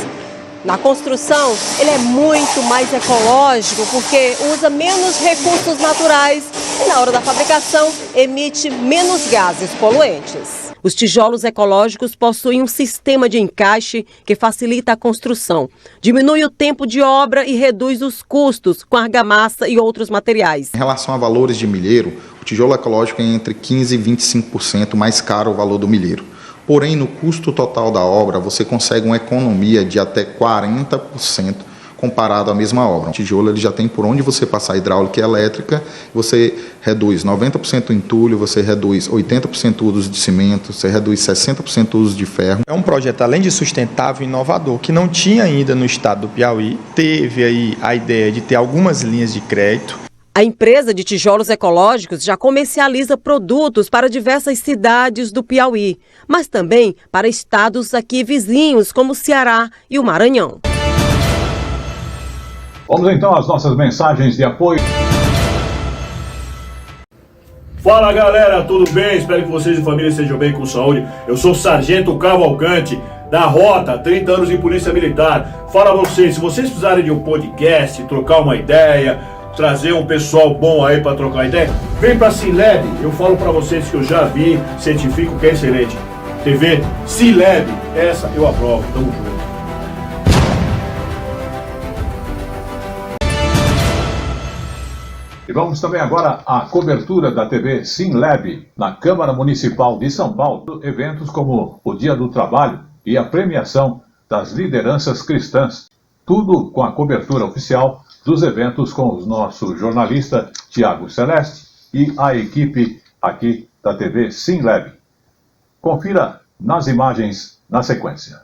Speaker 12: Na construção, ele é muito mais ecológico porque usa menos recursos naturais e, na hora da fabricação, emite menos gases poluentes. Os tijolos ecológicos possuem um sistema de encaixe que facilita a construção, diminui o tempo de obra e reduz os custos com argamassa e outros materiais.
Speaker 13: Em relação a valores de milheiro, o tijolo ecológico é entre 15% e 25% mais caro o valor do milheiro. Porém, no custo total da obra, você consegue uma economia de até 40% comparado à mesma obra. O tijolo ele já tem por onde você passar hidráulica e elétrica, você reduz 90% o entulho, você reduz 80% o uso de cimento, você reduz 60% o uso de ferro.
Speaker 14: É um projeto, além de sustentável, inovador, que não tinha ainda no estado do Piauí. Teve aí a ideia de ter algumas linhas de crédito.
Speaker 12: A empresa de tijolos ecológicos já comercializa produtos para diversas cidades do Piauí, mas também para estados aqui vizinhos, como o Ceará e o Maranhão.
Speaker 2: Vamos então às nossas mensagens de apoio.
Speaker 15: Fala galera, tudo bem? Espero que vocês e família estejam bem com saúde. Eu sou o Sargento Cavalcante, da Rota, 30 anos em Polícia Militar. Fala vocês, se vocês precisarem de um podcast, trocar uma ideia, trazer um pessoal bom aí para trocar ideia, vem pra Cinelab. Eu falo para vocês que eu já vi, certifico que é excelente. TV Cinelab, essa eu aprovo. Tamo junto.
Speaker 2: E vamos também agora à cobertura da TV Cinelab na Câmara Municipal de São Paulo. Eventos como o Dia do Trabalho e a premiação das lideranças cristãs. Tudo com a cobertura oficial dos eventos com o nosso jornalista Tiago Celeste e a equipe aqui da TV Cinelab. Confira nas imagens na sequência.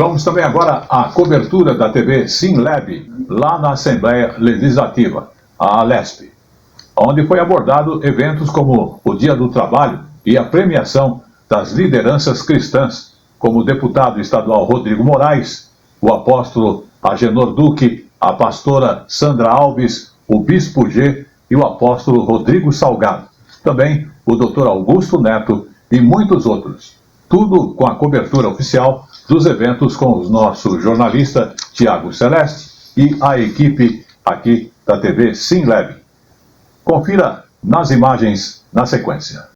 Speaker 2: vamos também agora à cobertura da TV SimLab, lá na Assembleia Legislativa, a Alesp, onde foi abordado eventos como o Dia do Trabalho e a premiação das lideranças cristãs, como o deputado estadual Rodrigo Moraes, o apóstolo Agenor Duque, a pastora Sandra Alves, o bispo G e o apóstolo Rodrigo Salgado. Também o doutor Augusto Neto e muitos outros. Tudo com a cobertura oficial dos eventos com o nosso jornalista Tiago Celeste e a equipe aqui da TV SimLab. Confira nas imagens na sequência.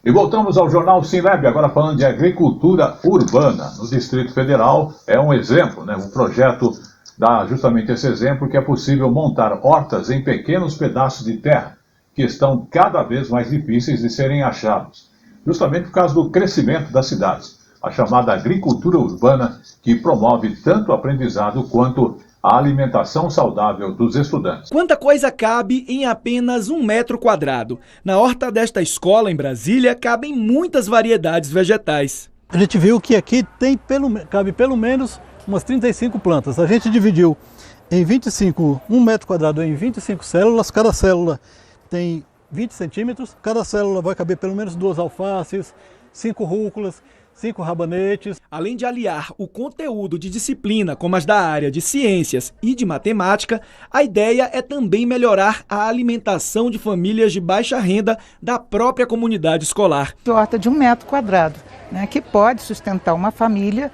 Speaker 2: E voltamos ao Jornal SimLab, agora falando de agricultura urbana no Distrito Federal. É um exemplo, né? Um projeto dá justamente esse exemplo, que é possível montar hortas em pequenos pedaços de terra, que estão cada vez mais difíceis de serem achados, justamente por causa do crescimento das cidades. A chamada agricultura urbana, que promove tanto o aprendizado quanto a alimentação saudável dos estudantes.
Speaker 16: Quanta coisa cabe em apenas 1 metro quadrado? Na horta desta escola, em Brasília, cabem muitas variedades vegetais.
Speaker 17: A gente viu que aqui cabe pelo menos umas 35 plantas. A gente dividiu em 1 metro quadrado em 25 células, cada célula tem 20 centímetros, cada célula vai caber pelo menos 2 alfaces, 5 rúculas, 5 rabanetes.
Speaker 16: Além de aliar o conteúdo de disciplina como as da área de ciências e de matemática, a ideia é também melhorar a alimentação de famílias de baixa renda da própria comunidade escolar.
Speaker 18: Horta de 1 metro quadrado, né, que pode sustentar uma família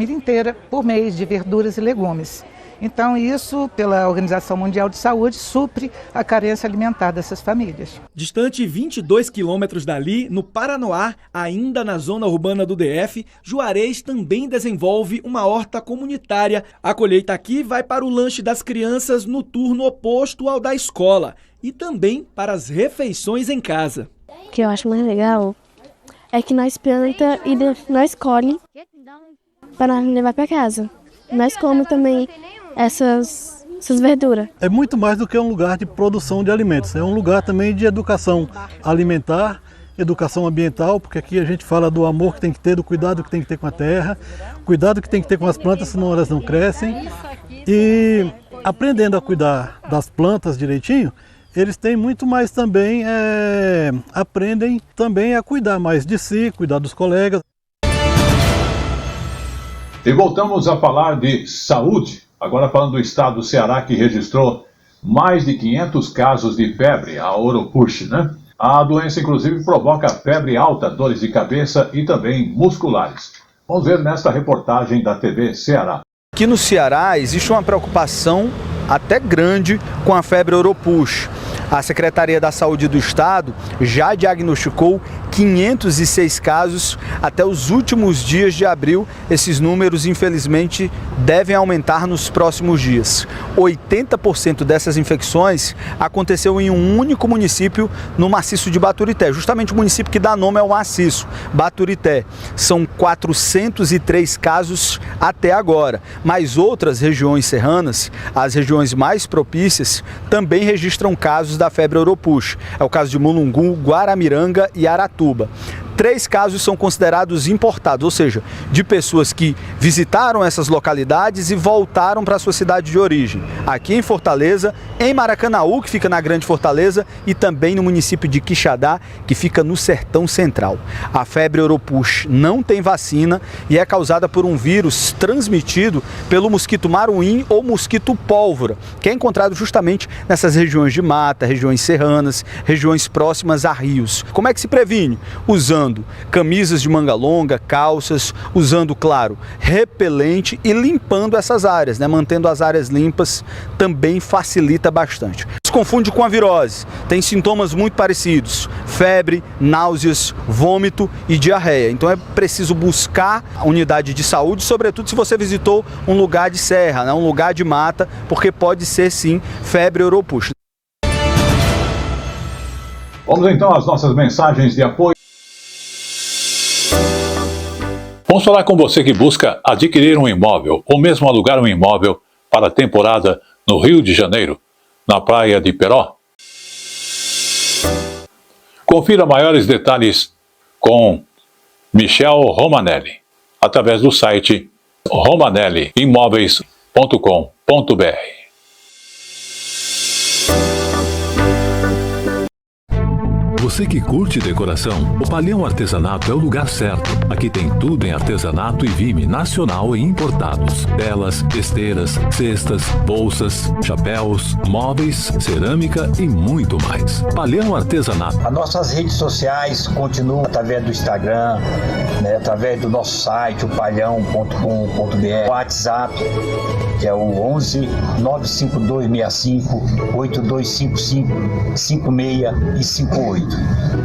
Speaker 18: inteira por mês de verduras e legumes. Então isso, pela Organização Mundial de Saúde, supre a carência alimentar dessas famílias.
Speaker 16: Distante 22 quilômetros dali, no Paranoá, ainda na zona urbana do DF, Juarez também desenvolve uma horta comunitária. A colheita aqui vai para o lanche das crianças no turno oposto ao da escola e também para as refeições em casa.
Speaker 19: O que eu acho mais legal é que nós plantamos e nós colhemos para levar para casa. Nós comemos também essas verduras.
Speaker 17: É muito mais do que um lugar de produção de alimentos, é um lugar também de educação alimentar, educação ambiental, porque aqui a gente fala do amor que tem que ter, do cuidado que tem que ter com a terra, cuidado que tem que ter com as plantas, senão elas não crescem. E aprendendo a cuidar das plantas direitinho, eles têm muito mais também, aprendem também a cuidar mais de si, cuidar dos colegas.
Speaker 2: E voltamos a falar de saúde, agora falando do estado do Ceará, que registrou mais de 500 casos de febre, a Oropouche, né? A doença, inclusive, provoca febre alta, dores de cabeça e também musculares. Vamos ver nesta reportagem da TV Ceará.
Speaker 20: Aqui no Ceará existe uma preocupação até grande com a febre Oropouche. A Secretaria da Saúde do Estado já diagnosticou 506 casos até os últimos dias de abril. Esses números, infelizmente, devem aumentar nos próximos dias. 80% dessas infecções aconteceu em um único município no maciço de Baturité, justamente o município que dá nome ao maciço, Baturité. São 403 casos até agora, mas outras regiões serranas, as regiões mais propícias, também registram casos da febre Oropouche. É o caso de Mulungu, Guaramiranga e Aratuba. 3 casos são considerados importados, ou seja, de pessoas que visitaram essas localidades e voltaram para a sua cidade de origem. Aqui em Fortaleza, em Maracanaú, que fica na Grande Fortaleza, e também no município de Quixadá, que fica no Sertão Central. A febre Oropouche não tem vacina e é causada por um vírus transmitido pelo mosquito maruim ou mosquito pólvora, que é encontrado justamente nessas regiões de mata, regiões serranas, regiões próximas a rios. Como é que se previne? Usando camisas de manga longa, calças, usando, claro, repelente e limpando essas áreas, né? Mantendo as áreas limpas também facilita bastante. Se confunde com a virose, tem sintomas muito parecidos: febre, náuseas, vômito e diarreia. Então é preciso buscar a unidade de saúde, sobretudo se você visitou um lugar de serra, né? Um lugar de mata, porque pode ser sim febre Oropouche.
Speaker 2: Vamos então às nossas mensagens de apoio.
Speaker 1: Vamos falar com você que busca adquirir um imóvel ou mesmo alugar um imóvel para a temporada no Rio de Janeiro, na praia de Peró. Confira maiores detalhes com Michel Romanelli, através do site romanelliimóveis.com.br.
Speaker 3: Você que curte decoração, o Palhão Artesanato é o lugar certo. Aqui tem tudo em artesanato e vime nacional e importados. Telas, esteiras, cestas, bolsas, chapéus, móveis, cerâmica e muito mais. Palhão Artesanato.
Speaker 4: As nossas redes sociais continuam através do Instagram, né, através do nosso site, o palhão.com.br, o WhatsApp, que é o 11 95265 8255 56 e 58.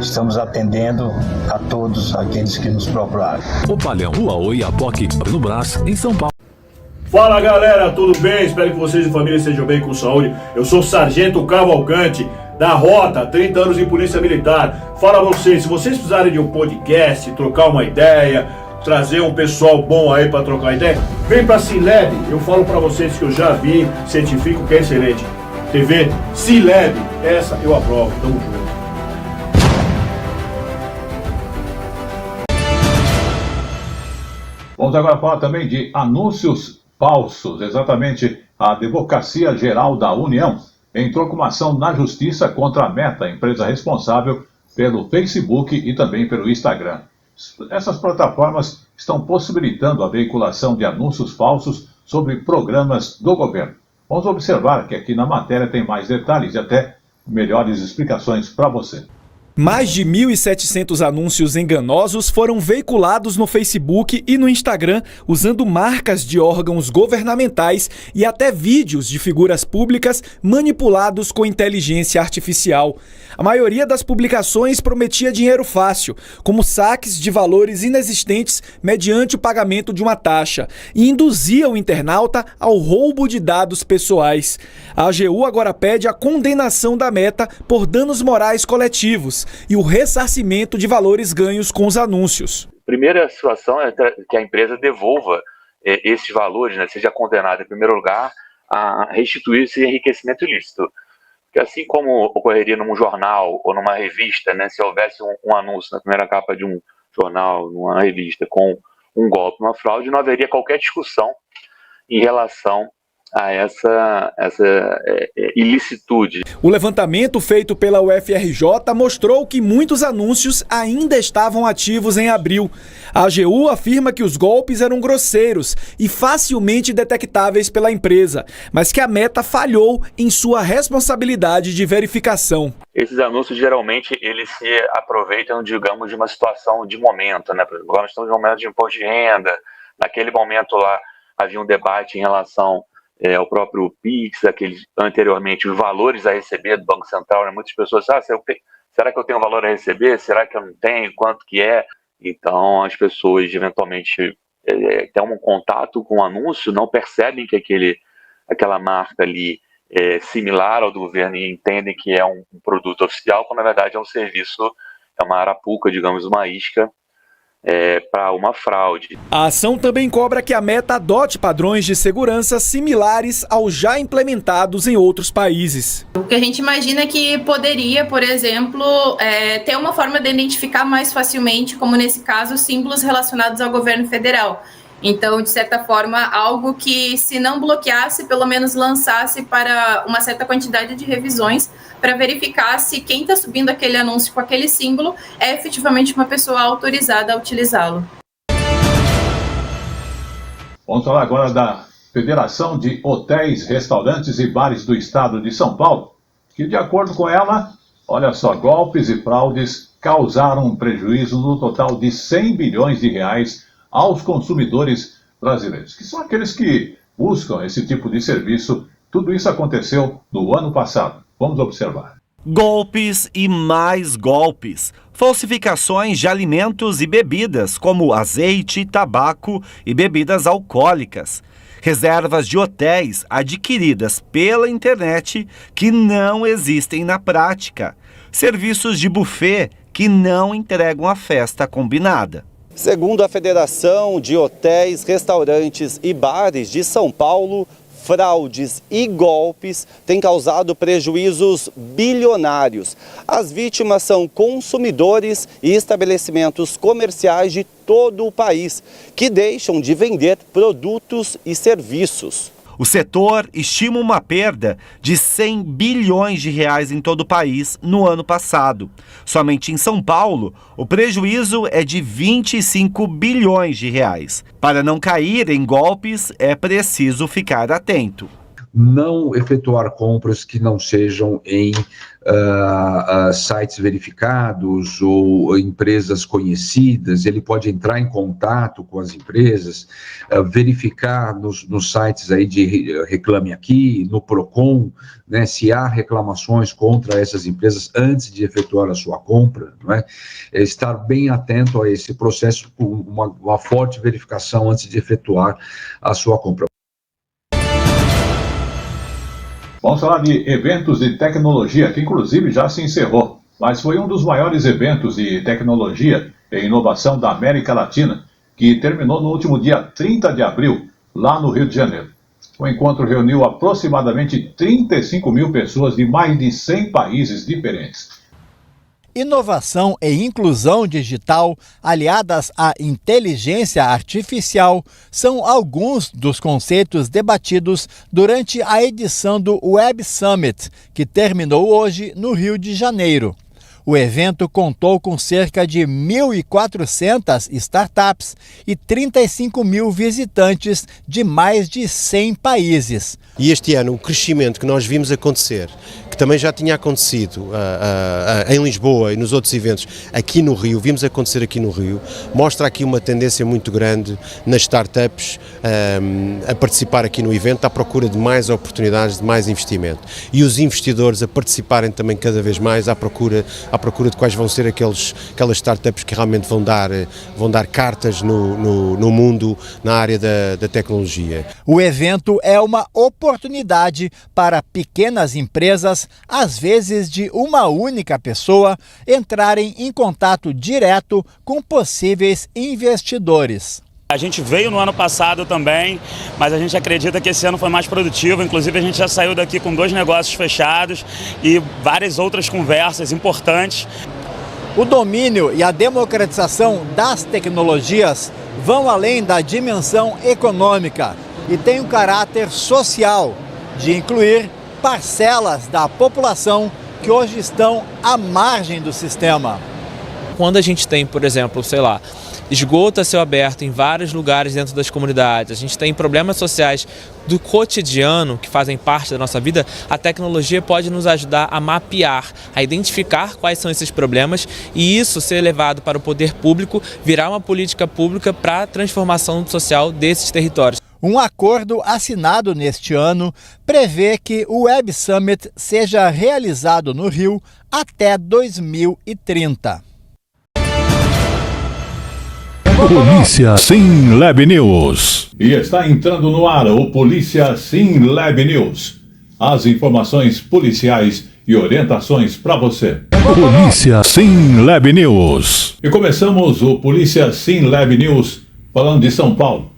Speaker 4: Estamos atendendo a todos aqueles que nos procuraram.
Speaker 3: O Palhão, Rua Oiapoque, no Brás, em São Paulo.
Speaker 15: Fala galera, tudo bem? Espero que vocês e família estejam bem com saúde. Eu sou o Sargento Cavalcante, da Rota, 30 anos de Polícia Militar. Fala vocês, se vocês precisarem de um podcast, trocar uma ideia, trazer um pessoal bom aí para trocar ideia, vem pra Cileb. Eu falo pra vocês que eu já vi, certifico que é excelente. TV Cileb, essa eu aprovo. Tamo junto.
Speaker 2: Vamos agora falar também de anúncios falsos. Exatamente, a Advocacia Geral da União entrou com uma ação na Justiça contra a Meta, empresa responsável pelo Facebook e também pelo Instagram. Essas plataformas estão possibilitando a veiculação de anúncios falsos sobre programas do governo. Vamos observar que aqui na matéria tem mais detalhes e até melhores explicações para você.
Speaker 16: Mais de 1.700 anúncios enganosos foram veiculados no Facebook e no Instagram usando marcas de órgãos governamentais e até vídeos de figuras públicas manipulados com inteligência artificial. A maioria das publicações prometia dinheiro fácil, como saques de valores inexistentes mediante o pagamento de uma taxa, e induzia o internauta ao roubo de dados pessoais. A AGU agora pede a condenação da Meta por danos morais coletivos e o ressarcimento de valores ganhos com os anúncios.
Speaker 21: Primeira situação é que a empresa devolva esses valores, né, seja condenada em primeiro lugar a restituir esse enriquecimento ilícito. Porque assim como ocorreria num jornal ou numa revista, né, se houvesse um anúncio na primeira capa de um jornal, numa revista, com um golpe, uma fraude, não haveria qualquer discussão em relação a essa ilicitude.
Speaker 16: O levantamento feito pela UFRJ mostrou que muitos anúncios ainda estavam ativos em abril. A AGU afirma que os golpes eram grosseiros e facilmente detectáveis pela empresa, mas que a Meta falhou em sua responsabilidade de verificação.
Speaker 21: Esses anúncios, geralmente, eles se aproveitam, digamos, de uma situação de momento, né? Agora nós estamos em um momento de imposto de renda, naquele momento lá havia um debate em relação o próprio PIX, aqueles, anteriormente, os valores a receber do Banco Central, né? Muitas pessoas será que eu tenho um valor a receber? Será que eu não tenho? Quanto que é? Então, as pessoas, eventualmente, têm um contato com o anúncio, não percebem que aquela marca ali é similar ao do governo e entendem que é um produto oficial, quando, na verdade, é um serviço, é uma arapuca, digamos, uma isca, para uma fraude.
Speaker 16: A ação também cobra que a Meta adote padrões de segurança similares aos já implementados em outros países.
Speaker 5: O que a gente imagina é que poderia, por exemplo, ter uma forma de identificar mais facilmente, como nesse caso, símbolos relacionados ao governo federal. Então, de certa forma, algo que, se não bloqueasse, pelo menos lançasse para uma certa quantidade de revisões para verificar se quem está subindo aquele anúncio com aquele símbolo é efetivamente uma pessoa autorizada a utilizá-lo.
Speaker 2: Vamos falar agora da Federação de Hotéis, Restaurantes e Bares do Estado de São Paulo, que, de acordo com ela, olha só, golpes e fraudes causaram um prejuízo no total de 100 bilhões de reais aos consumidores brasileiros, que são aqueles que buscam esse tipo de serviço. Tudo isso aconteceu no ano passado. Vamos observar.
Speaker 22: Golpes e mais golpes. Falsificações de alimentos e bebidas, como azeite, tabaco e bebidas alcoólicas. Reservas de hotéis adquiridas pela internet que não existem na prática. Serviços de buffet que não entregam a festa combinada.
Speaker 23: Segundo a Federação de Hotéis, Restaurantes e Bares de São Paulo, fraudes e golpes têm causado prejuízos bilionários. As vítimas são consumidores e estabelecimentos comerciais de todo o país, que deixam de vender produtos e serviços.
Speaker 22: O setor estima uma perda de 100 bilhões de reais em todo o país no ano passado. Somente em São Paulo, o prejuízo é de 25 bilhões de reais. Para não cair em golpes, é preciso ficar atento.
Speaker 24: Não efetuar compras que não sejam em sites verificados ou empresas conhecidas. Ele pode entrar em contato com as empresas, verificar nos sites aí de Reclame Aqui, no Procon, né, se há reclamações contra essas empresas antes de efetuar a sua compra, não é? Estar bem atento a esse processo com uma forte verificação antes de efetuar a sua compra.
Speaker 2: Vamos falar de eventos de tecnologia, que inclusive já se encerrou, mas foi um dos maiores eventos de tecnologia e inovação da América Latina, que terminou no último dia 30 de abril, lá no Rio de Janeiro. O encontro reuniu aproximadamente 35 mil pessoas de mais de 100 países diferentes.
Speaker 25: Inovação e inclusão digital, aliadas à inteligência artificial, são alguns dos conceitos debatidos durante a edição do Web Summit, que terminou hoje no Rio de Janeiro. O evento contou com cerca de 1.400 startups e 35 mil visitantes de mais de 100 países.
Speaker 26: E este ano o crescimento que nós vimos acontecer, que também já tinha acontecido em Lisboa e nos outros eventos aqui no Rio, vimos acontecer aqui no Rio, mostra aqui uma tendência muito grande nas startups a participar aqui no evento, à procura de mais oportunidades, de mais investimento. E os investidores a participarem também cada vez mais à procura de quais vão ser aquelas startups que realmente vão dar cartas no mundo na área da tecnologia.
Speaker 25: O evento é uma oportunidade para pequenas empresas, às vezes de uma única pessoa, entrarem em contato direto com possíveis investidores.
Speaker 27: A gente veio no ano passado também, mas a gente acredita que esse ano foi mais produtivo. Inclusive, a gente já saiu daqui com 2 negócios fechados e várias outras conversas importantes.
Speaker 25: O domínio e a democratização das tecnologias vão além da dimensão econômica e têm um caráter social, de incluir parcelas da população que hoje estão à margem do sistema.
Speaker 28: Quando a gente tem, por exemplo, esgoto a céu aberto em vários lugares dentro das comunidades, a gente tem problemas sociais do cotidiano que fazem parte da nossa vida, a tecnologia pode nos ajudar a mapear, a identificar quais são esses problemas e isso ser levado para o poder público, virar uma política pública para a transformação social desses territórios.
Speaker 25: Um acordo assinado neste ano prevê que o Web Summit seja realizado no Rio até 2030.
Speaker 1: Polícia Sim Lab News.
Speaker 2: E está entrando no ar o Polícia Sim Lab News. As informações policiais e orientações para você.
Speaker 1: Polícia Sim Lab News. E começamos o Polícia Sim Lab News falando de São Paulo.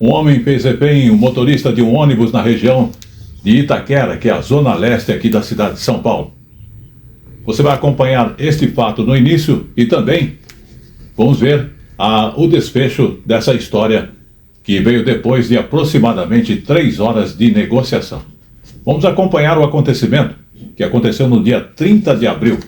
Speaker 1: Um homem fez refém um motorista de um ônibus na região de Itaquera, que é a zona leste aqui da cidade de São Paulo. Você vai acompanhar este fato no início e também vamos ver o desfecho dessa história que veio depois de aproximadamente 3 horas de negociação. Vamos acompanhar o acontecimento que aconteceu no dia 30 de abril.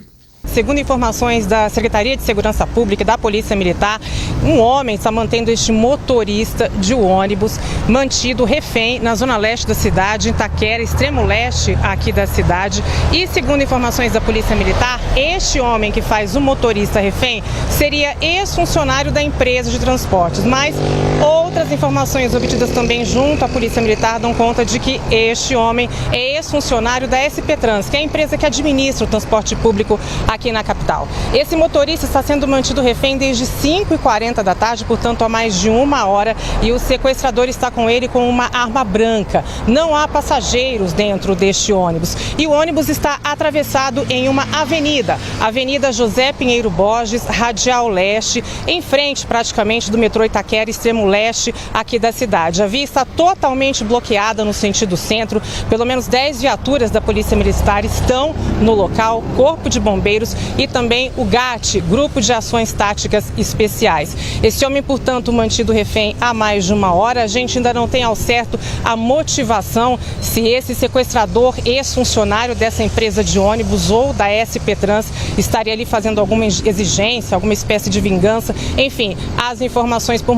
Speaker 6: Segundo informações da Secretaria de Segurança Pública e da Polícia Militar, um homem está mantendo este motorista de ônibus mantido refém na zona leste da cidade, em Itaquera, extremo leste aqui da cidade. E segundo informações da Polícia Militar, este homem que faz o motorista refém seria ex-funcionário da empresa de transportes. Mas outras informações obtidas também junto à Polícia Militar dão conta de que este homem é ex-funcionário da SP Trans, que é a empresa que administra o transporte público aqui na capital. Esse motorista está sendo mantido refém desde 5h40 da tarde, portanto há mais de 1 hora, e o sequestrador está com ele com uma arma branca. Não há passageiros dentro deste ônibus e o ônibus está atravessado em uma avenida, Avenida José Pinheiro Borges, Radial Leste, em frente praticamente do metrô Itaquera, extremo leste aqui da cidade. A via está totalmente bloqueada no sentido centro, pelo menos 10 viaturas da Polícia Militar estão no local, Corpo de Bombeiros e também o GAT, Grupo de Ações Táticas Especiais. Esse homem, portanto, mantido refém há mais de 1 hora. A gente ainda não tem ao certo a motivação, se esse sequestrador, ex-funcionário dessa empresa de ônibus ou da SP Trans, estaria ali fazendo alguma exigência, alguma espécie de vingança. Enfim, as informações por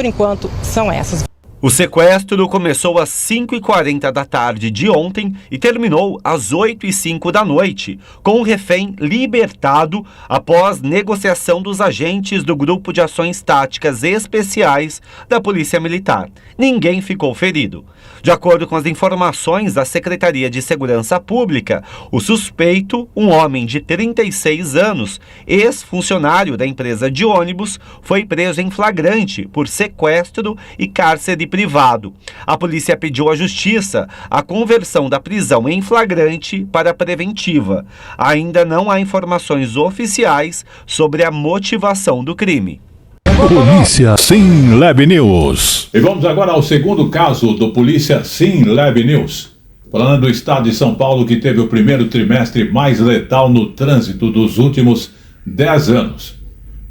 Speaker 6: enquanto, são essas.
Speaker 22: O sequestro começou às 5h40 da tarde de ontem e terminou às 8h05 da noite, com o refém libertado após negociação dos agentes do Grupo de Ações Táticas Especiais da Polícia Militar. Ninguém ficou ferido. De acordo com as informações da Secretaria de Segurança Pública, o suspeito, um homem de 36 anos, ex-funcionário da empresa de ônibus, foi preso em flagrante por sequestro e cárcere privado. A polícia pediu à Justiça a conversão da prisão em flagrante para preventiva. Ainda não há informações oficiais sobre a motivação do crime.
Speaker 1: Polícia Sim Lab News. E vamos agora ao segundo caso do Polícia Sim Lab News. Falando do estado de São Paulo, que teve o primeiro trimestre mais letal no trânsito dos últimos 10 anos.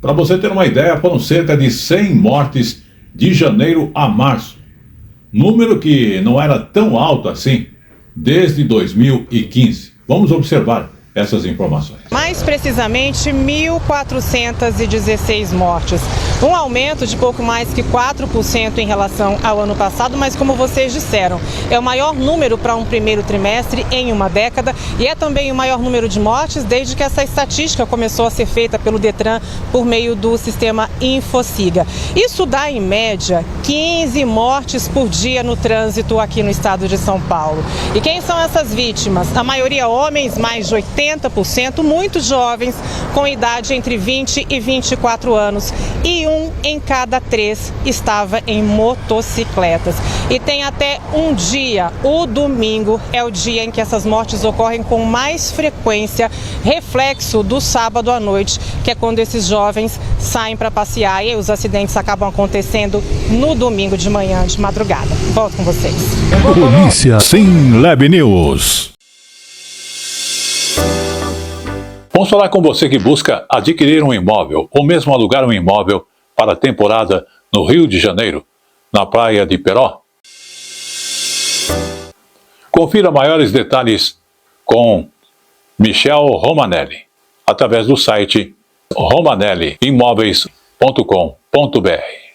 Speaker 1: Para você ter uma ideia, foram cerca de 100 mortes de janeiro a março. Número que não era tão alto assim desde 2015. Vamos observar essas informações.
Speaker 6: Mais precisamente, 1.416 mortes. Um aumento de pouco mais que 4% em relação ao ano passado, mas como vocês disseram, é o maior número para um primeiro trimestre em uma década e é também o maior número de mortes desde que essa estatística começou a ser feita pelo Detran por meio do sistema Infociga. Isso dá, em média, 15 mortes por dia no trânsito aqui no estado de São Paulo. E quem são essas vítimas? A maioria homens, mais de 80%, muito jovens, com idade entre 20 e 24 anos. E 1 em cada 3 estava em motocicletas. E tem até um dia, o domingo, é o dia em que essas mortes ocorrem com mais frequência, reflexo do sábado à noite, que é quando esses jovens saem para passear e os acidentes acabam acontecendo no domingo de manhã, de madrugada. Volto com vocês.
Speaker 1: Polícia Sim Lab News. Vamos falar com você que busca adquirir um imóvel ou mesmo alugar um imóvel para a temporada no Rio de Janeiro, na praia de Peró. Confira maiores detalhes com Michel Romanelli, através do site romanelliimóveis.com.br.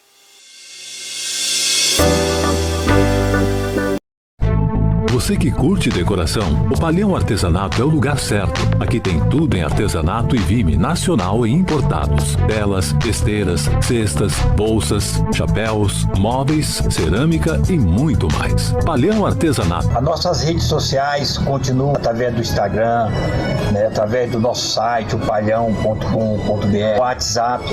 Speaker 3: Você que curte decoração, o Palhão Artesanato é o lugar certo. Aqui tem tudo em artesanato e vime nacional e importados. Telas, esteiras, cestas, bolsas, chapéus, móveis, cerâmica e muito mais. Palhão Artesanato.
Speaker 4: As nossas redes sociais continuam através do Instagram, através do nosso site, o palhão.com.br, o WhatsApp,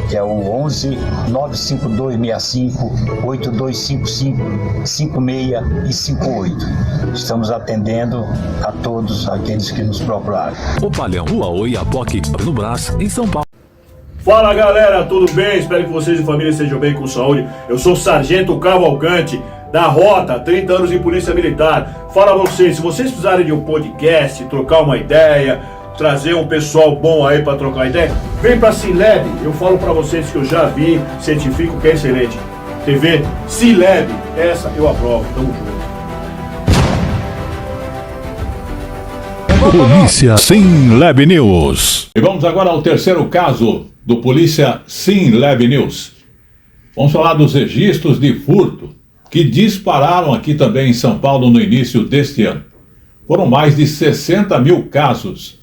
Speaker 4: que é o 11 95265 8255 56 e 58. estamos atendendo a todos aqueles que nos procuraram.
Speaker 3: O Palhão, Rua Oiapoque, no Brás, em São Paulo.
Speaker 15: Fala galera, tudo bem? Espero que vocês e família estejam bem com saúde. Eu sou o Sargento Cavalcante, da Rota, 30 anos em Polícia Militar. Fala vocês, se vocês precisarem de um podcast, trocar uma ideia, trazer um pessoal bom aí pra trocar ideia, vem pra Cinelab. Eu falo pra vocês que eu já vi, certifico que é excelente. TV Cinelab, essa eu aprovo. Tamo junto.
Speaker 1: Polícia Cinelab News. E vamos agora ao terceiro caso do Polícia Cinelab News. Vamos falar dos registros de furto que dispararam aqui também em São Paulo no início deste ano. Foram mais de 60 mil casos.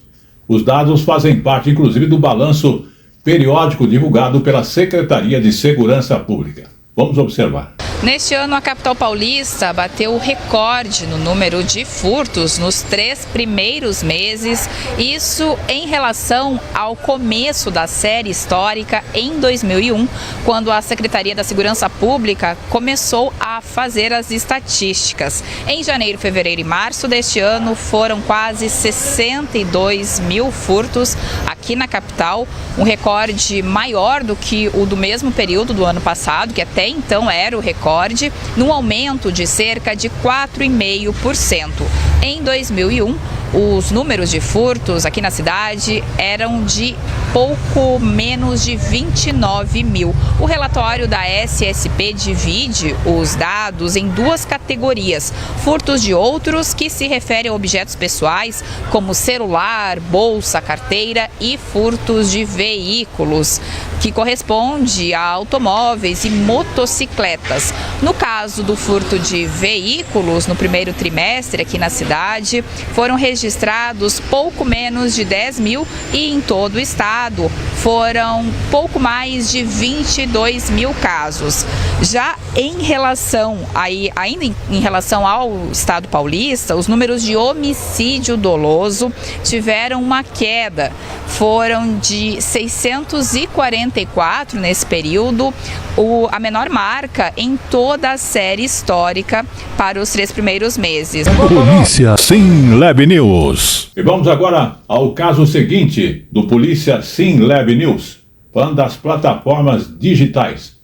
Speaker 1: Os dados fazem parte, inclusive, do balanço periódico divulgado pela Secretaria de Segurança Pública. Vamos observar.
Speaker 7: Neste ano, a capital paulista bateu o recorde no número de furtos nos 3 primeiros meses, isso em relação ao começo da série histórica em 2001, quando a Secretaria da Segurança Pública começou a fazer as estatísticas. Em janeiro, fevereiro e março deste ano, foram quase 62 mil furtos aqui na capital, um recorde maior do que o do mesmo período do ano passado, que até então era o recorde, num aumento de cerca de 4,5%. Em 2001, os números de furtos aqui na cidade eram de pouco menos de 29 mil. O relatório da SSP divide os dados em 2 categorias: furtos de outros, que se referem a objetos pessoais, como celular, bolsa, carteira, e furtos de veículos, que corresponde a automóveis e motocicletas. No caso do furto de veículos, no primeiro trimestre aqui na cidade, foram registrados pouco menos de 10 mil e em todo o estado foram pouco mais de 22 mil casos. Já em relação, ainda em relação ao estado paulista, os números de homicídio doloso tiveram uma queda. Foram de 644 nesse período, a menor marca em toda a série histórica para os 3 primeiros meses.
Speaker 1: Polícia Cinelab News. E vamos agora ao caso seguinte do Polícia Cinelab News, falando das plataformas digitais,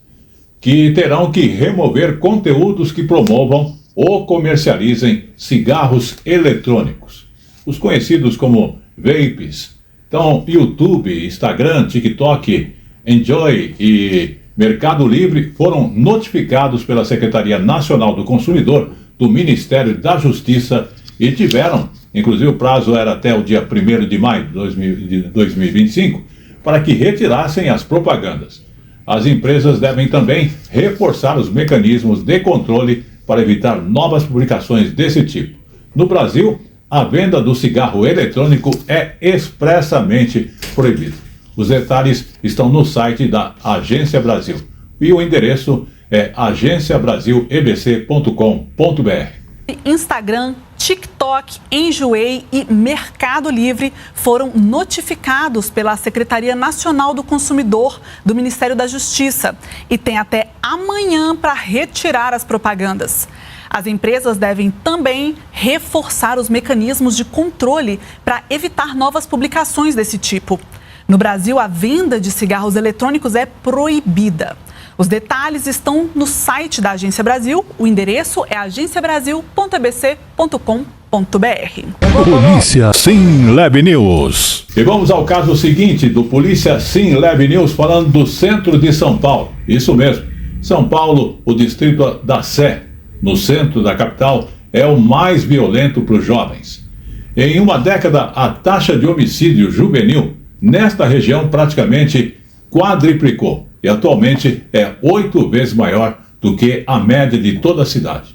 Speaker 1: que terão que remover conteúdos que promovam ou comercializem cigarros eletrônicos, os conhecidos como vapes. Então, YouTube, Instagram, TikTok, Enjoy e Mercado Livre foram notificados pela Secretaria Nacional do Consumidor do Ministério da Justiça e tiveram, inclusive o prazo era até o dia 1º de maio de 2025, para que retirassem as propagandas. As empresas devem também reforçar os mecanismos de controle para evitar novas publicações desse tipo. No Brasil, a venda do cigarro eletrônico é expressamente proibida. Os detalhes estão no site da Agência Brasil e o endereço é agenciabrasilebc.com.br.
Speaker 8: Instagram, TikTok, Enjoei e Mercado Livre foram notificados pela Secretaria Nacional do Consumidor do Ministério da Justiça e tem até amanhã para retirar as propagandas. As empresas devem também reforçar os mecanismos de controle para evitar novas publicações desse tipo. No Brasil, a venda de cigarros eletrônicos é proibida. Os detalhes estão no site da Agência Brasil. O endereço é agenciabrasil.ebc.com.br.
Speaker 1: Polícia Cinelab News. E vamos ao caso seguinte do Polícia Cinelab News, falando do centro de São Paulo. Isso mesmo, São Paulo, o distrito da Sé, no centro da capital, é o mais violento para os jovens. Em uma década, a taxa de homicídio juvenil nesta região praticamente quadriplicou e atualmente é 8 vezes maior do que a média de toda a cidade.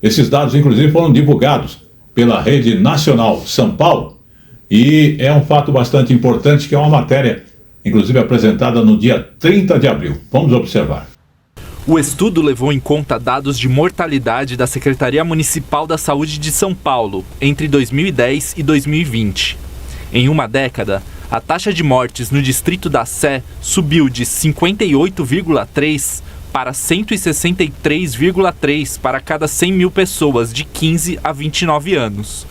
Speaker 1: Esses dados, inclusive, foram divulgados pela Rede Nacional São Paulo e é um fato bastante importante, que é uma matéria, inclusive, apresentada no dia 30 de abril. Vamos observar.
Speaker 9: O estudo levou em conta dados de mortalidade da Secretaria Municipal da Saúde de São Paulo entre 2010 e 2020. Em uma década, a taxa de mortes no distrito da Sé subiu de 58,3 para 163,3 para cada 100 mil pessoas de 15 a 29 anos.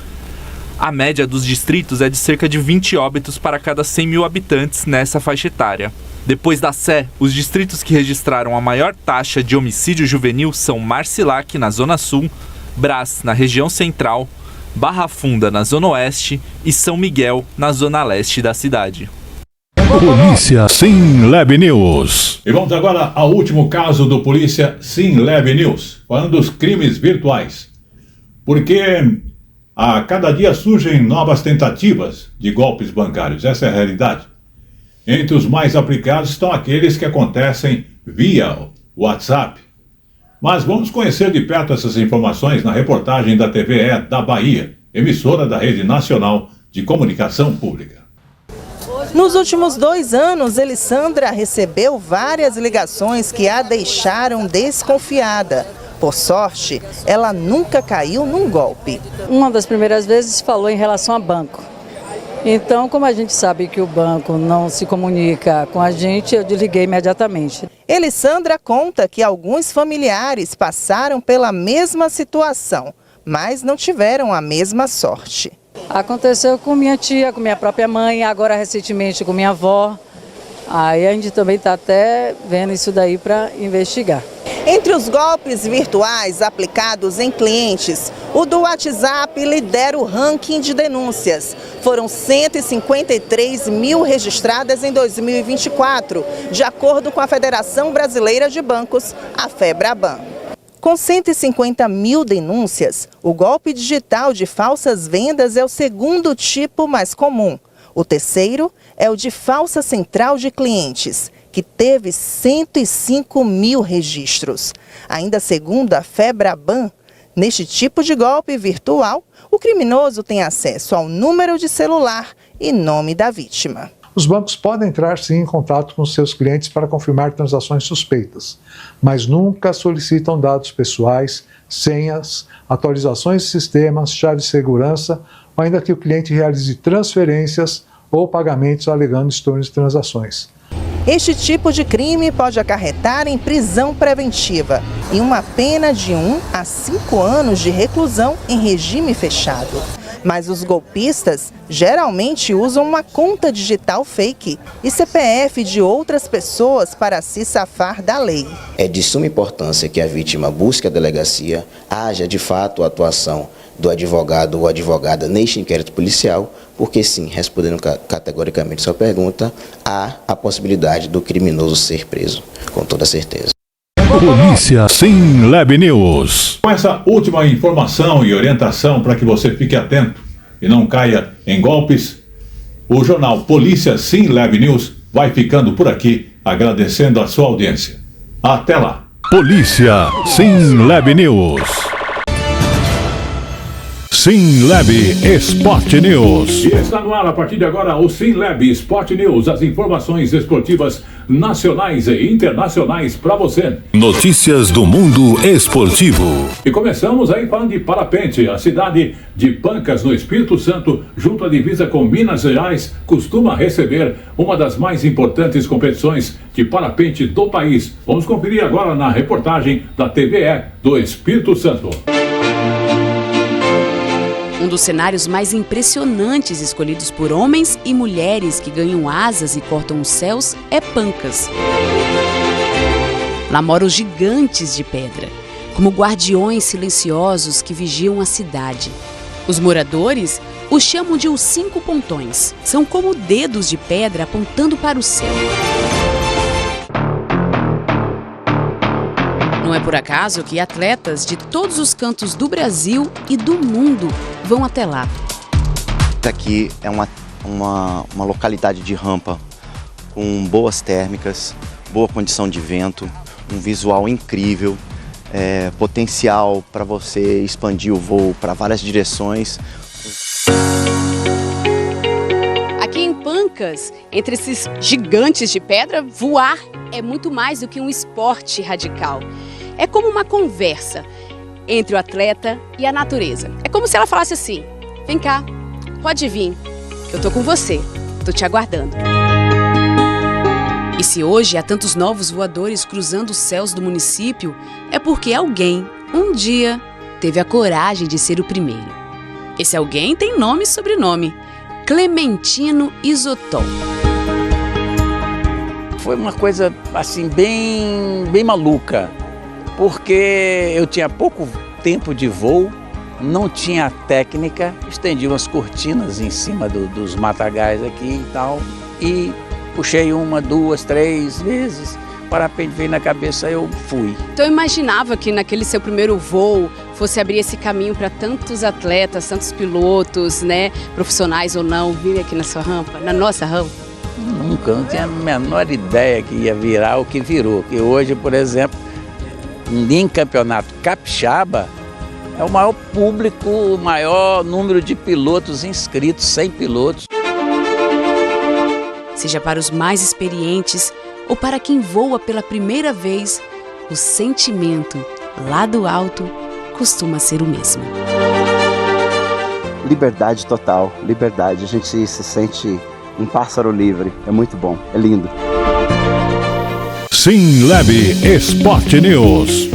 Speaker 9: A média dos distritos é de cerca de 20 óbitos para cada 100 mil habitantes nessa faixa etária. Depois da Sé, os distritos que registraram a maior taxa de homicídio juvenil são Marcilac, na Zona Sul, Brás, na região central, Barra Funda, na Zona Oeste e São Miguel, na Zona Leste da cidade.
Speaker 1: Polícia Sim Lab News.
Speaker 2: E vamos agora ao último caso do Polícia Sim Lab News, falando dos crimes virtuais. Porque a cada dia surgem novas tentativas de golpes bancários, essa é a realidade. Entre os mais aplicados estão aqueles que acontecem via WhatsApp. Mas vamos conhecer de perto essas informações na reportagem da TVE da Bahia, emissora da Rede Nacional de Comunicação Pública.
Speaker 10: Nos últimos 2 anos, Elissandra recebeu várias ligações que a deixaram desconfiada. Por sorte, ela nunca caiu num golpe.
Speaker 11: Uma das primeiras vezes falou em relação a banco. Então, como a gente sabe que o banco não se comunica com a gente, eu desliguei imediatamente.
Speaker 10: Elissandra conta que alguns familiares passaram pela mesma situação, mas não tiveram a mesma sorte.
Speaker 11: Aconteceu com minha tia, com minha própria mãe, agora recentemente com minha avó. Aí a gente também está até vendo isso daí para investigar.
Speaker 10: Entre os golpes virtuais aplicados em clientes, o do WhatsApp lidera o ranking de denúncias. Foram 153 mil registradas em 2024, de acordo com a Federação Brasileira de Bancos, a FEBRABAN. Com 150 mil denúncias, o golpe digital de falsas vendas é o segundo tipo mais comum. O terceiro é o de falsa central de clientes, que teve 105 mil registros. Ainda segundo a FEBRABAN, neste tipo de golpe virtual, o criminoso tem acesso ao número de celular e nome da vítima.
Speaker 12: Os bancos podem entrar sim em contato com seus clientes para confirmar transações suspeitas, mas nunca solicitam dados pessoais, senhas, atualizações de sistemas, chave de segurança, ou ainda que o cliente realize transferências ou pagamentos alegando estorno de transações.
Speaker 10: Este tipo de crime pode acarretar em prisão preventiva e uma pena de 1 a 5 anos de reclusão em regime fechado. Mas os golpistas geralmente usam uma conta digital fake e CPF de outras pessoas para se safar da lei.
Speaker 13: É de suma importância que a vítima busque a delegacia, haja de fato a atuação do advogado ou advogada neste inquérito policial, porque sim, respondendo categoricamente sua pergunta, há a possibilidade do criminoso ser preso, com toda certeza.
Speaker 1: Polícia Sim Lab News.
Speaker 2: Com essa última informação e orientação para que você fique atento e não caia em golpes, o jornal Polícia Sim Lab News vai ficando por aqui, agradecendo a sua audiência. Até lá.
Speaker 1: Polícia Sim Lab News. Sim Lab Sport News.
Speaker 2: E está no ar a partir de agora o Sim Lab Sport News, as informações esportivas nacionais e internacionais para você.
Speaker 1: Notícias do mundo esportivo.
Speaker 2: E começamos aí falando de parapente. A cidade de Pancas, no Espírito Santo, junto à divisa com Minas Gerais, costuma receber uma das mais importantes competições de parapente do país. Vamos conferir agora na reportagem da TVE do Espírito Santo.
Speaker 14: Um dos cenários mais impressionantes escolhidos por homens e mulheres que ganham asas e cortam os céus é Pancas. Lá moram gigantes de pedra, como guardiões silenciosos que vigiam a cidade. Os moradores os chamam de os 5 pontões. São como dedos de pedra apontando para o céu. Não é por acaso que atletas de todos os cantos do Brasil e do mundo vão até lá.
Speaker 17: Aqui é uma localidade de rampa com boas térmicas, boa condição de vento, um visual incrível, potencial para você expandir o voo para várias direções.
Speaker 14: Aqui em Pancas, entre esses gigantes de pedra, voar é muito mais do que um esporte radical. É como uma conversa entre o atleta e a natureza. É como se ela falasse assim: vem cá, pode vir, que eu tô com você, tô te aguardando. E se hoje há tantos novos voadores cruzando os céus do município, é porque alguém, um dia, teve a coragem de ser o primeiro. Esse alguém tem nome e sobrenome: Clementino Isotol.
Speaker 5: Foi uma coisa assim bem maluca, porque eu tinha pouco tempo de voo, não tinha técnica, estendi umas cortinas em cima dos matagais aqui e tal, e puxei 1, 2, 3 vezes, o parapente veio na cabeça, eu fui.
Speaker 14: Então eu imaginava que naquele seu primeiro voo fosse abrir esse caminho para tantos atletas, tantos pilotos, né, profissionais ou não, virem aqui na sua rampa, na nossa rampa?
Speaker 5: Nunca, não tinha a menor ideia que ia virar o que virou. Que hoje, por exemplo, em campeonato capixaba, é o maior público, o maior número de pilotos inscritos, 100 pilotos.
Speaker 14: Seja para os mais experientes ou para quem voa pela primeira vez, o sentimento lá do alto costuma ser o mesmo.
Speaker 17: Liberdade total, liberdade. A gente se sente um pássaro livre, é muito bom, é lindo.
Speaker 1: SimLab Sport News.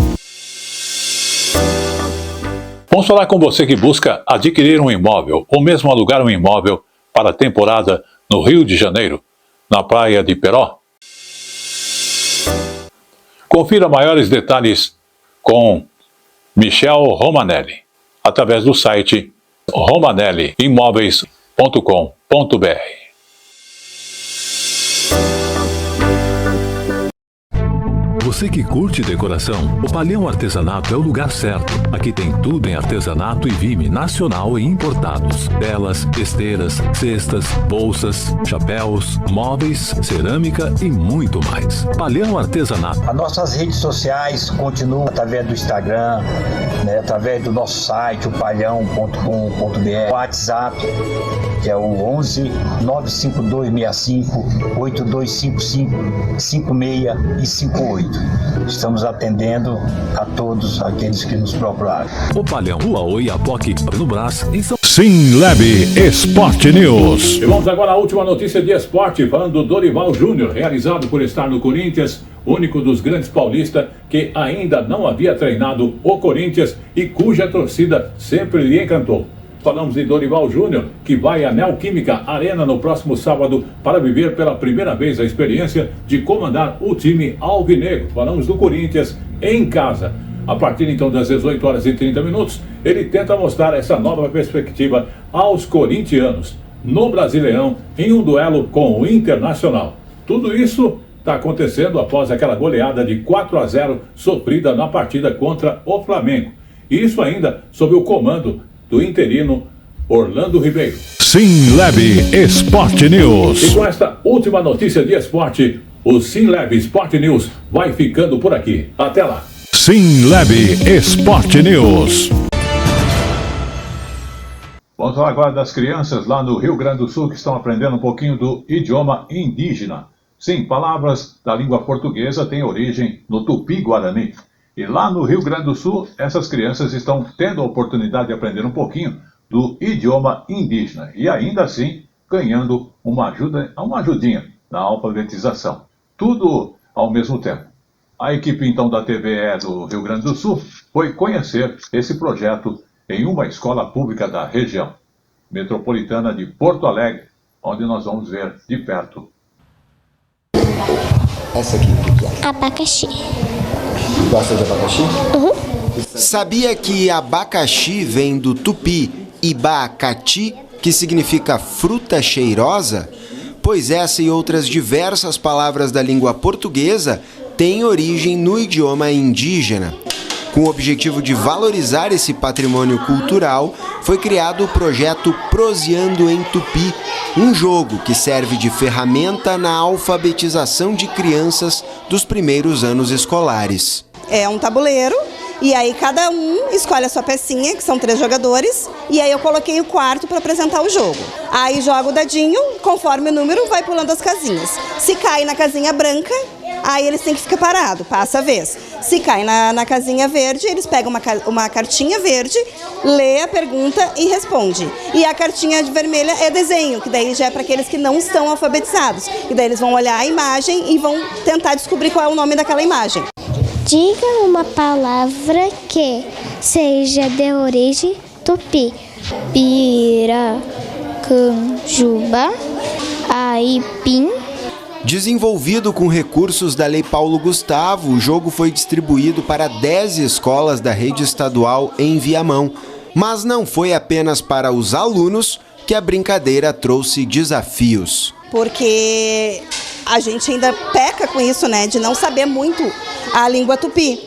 Speaker 1: Vamos falar com você que busca adquirir um imóvel ou mesmo alugar um imóvel para a temporada no Rio de Janeiro, na praia de Peró. Confira maiores detalhes com Michel Romanelli, através do site romanelliimóveis.com.br.
Speaker 3: Você que curte decoração, o Palhão Artesanato é o lugar certo. Aqui tem tudo em artesanato e vime nacional e importados. Telas, esteiras, cestas, bolsas, chapéus, móveis, cerâmica e muito mais. Palhão Artesanato.
Speaker 4: As nossas redes sociais continuam através do Instagram, né, através do nosso site, o palhão.com.br, o WhatsApp, que é o 11 95265 8255 56 e 58. Estamos atendendo a todos aqueles que nos procuraram.
Speaker 3: O Palhão, Rua Oiapoque, no Brás, em São
Speaker 1: SimLab Sport News.
Speaker 2: E vamos agora à última notícia de esporte, falando do Dorival Júnior, realizado por estar no Corinthians, único dos grandes paulistas que ainda não havia treinado o Corinthians e cuja torcida sempre lhe encantou. Falamos de Dorival Júnior, que vai à Neoquímica Arena no próximo sábado para viver pela primeira vez a experiência de comandar o time alvinegro. Falamos do Corinthians em casa. A partir então das 18h30, ele tenta mostrar essa nova perspectiva aos corintianos no Brasileirão em um duelo com o Internacional. Tudo isso está acontecendo após aquela goleada de 4-0 sofrida na partida contra o Flamengo. Isso ainda sob o comando do interino Orlando Ribeiro.
Speaker 1: SimLab Sport News.
Speaker 2: E com esta última notícia de esporte, o SimLab Sport News vai ficando por aqui. Até lá.
Speaker 1: SimLab Sport News.
Speaker 2: Vamos falar agora das crianças lá no Rio Grande do Sul que estão aprendendo um pouquinho do idioma indígena. Sim, palavras da língua portuguesa têm origem no Tupi-Guarani. E lá no Rio Grande do Sul, essas crianças estão tendo a oportunidade de aprender um pouquinho do idioma indígena. E ainda assim, ganhando uma ajudinha na alfabetização. Tudo ao mesmo tempo. A equipe então da TVE do Rio Grande do Sul foi conhecer esse projeto em uma escola pública da região metropolitana de Porto Alegre, onde nós vamos ver de perto.
Speaker 16: Essa aqui, o que é? Abacaxi. Gosta de abacaxi? Uhum.
Speaker 18: Sabia que abacaxi vem do tupi ibacati, que significa fruta cheirosa? Pois essa e outras diversas palavras da língua portuguesa têm origem no idioma indígena. Com o objetivo de valorizar esse patrimônio cultural, foi criado o projeto Proseando em Tupi, um jogo que serve de ferramenta na alfabetização de crianças dos primeiros anos escolares.
Speaker 10: É um tabuleiro
Speaker 19: E aí cada um escolhe a sua pecinha, que são 3 jogadores, e aí eu coloquei o quarto para apresentar o jogo. Aí joga o dadinho, conforme o número vai pulando as casinhas. Se cai na casinha branca, aí eles têm que ficar parados, passa a vez. Se cai na casinha verde, eles pegam uma cartinha verde, lê a pergunta e responde. E a cartinha vermelha é desenho, que daí já é para aqueles que não estão alfabetizados. E daí eles vão olhar a imagem e vão tentar descobrir qual é o nome daquela imagem.
Speaker 16: Diga uma palavra que seja de origem tupi. Piracanjuba, aipim.
Speaker 18: Desenvolvido com recursos da Lei Paulo Gustavo, o jogo foi distribuído para 10 escolas da rede estadual em Viamão. Mas não foi apenas para os alunos que a brincadeira trouxe desafios.
Speaker 19: Porque a gente ainda peca com isso, né, de não saber muito a língua tupi.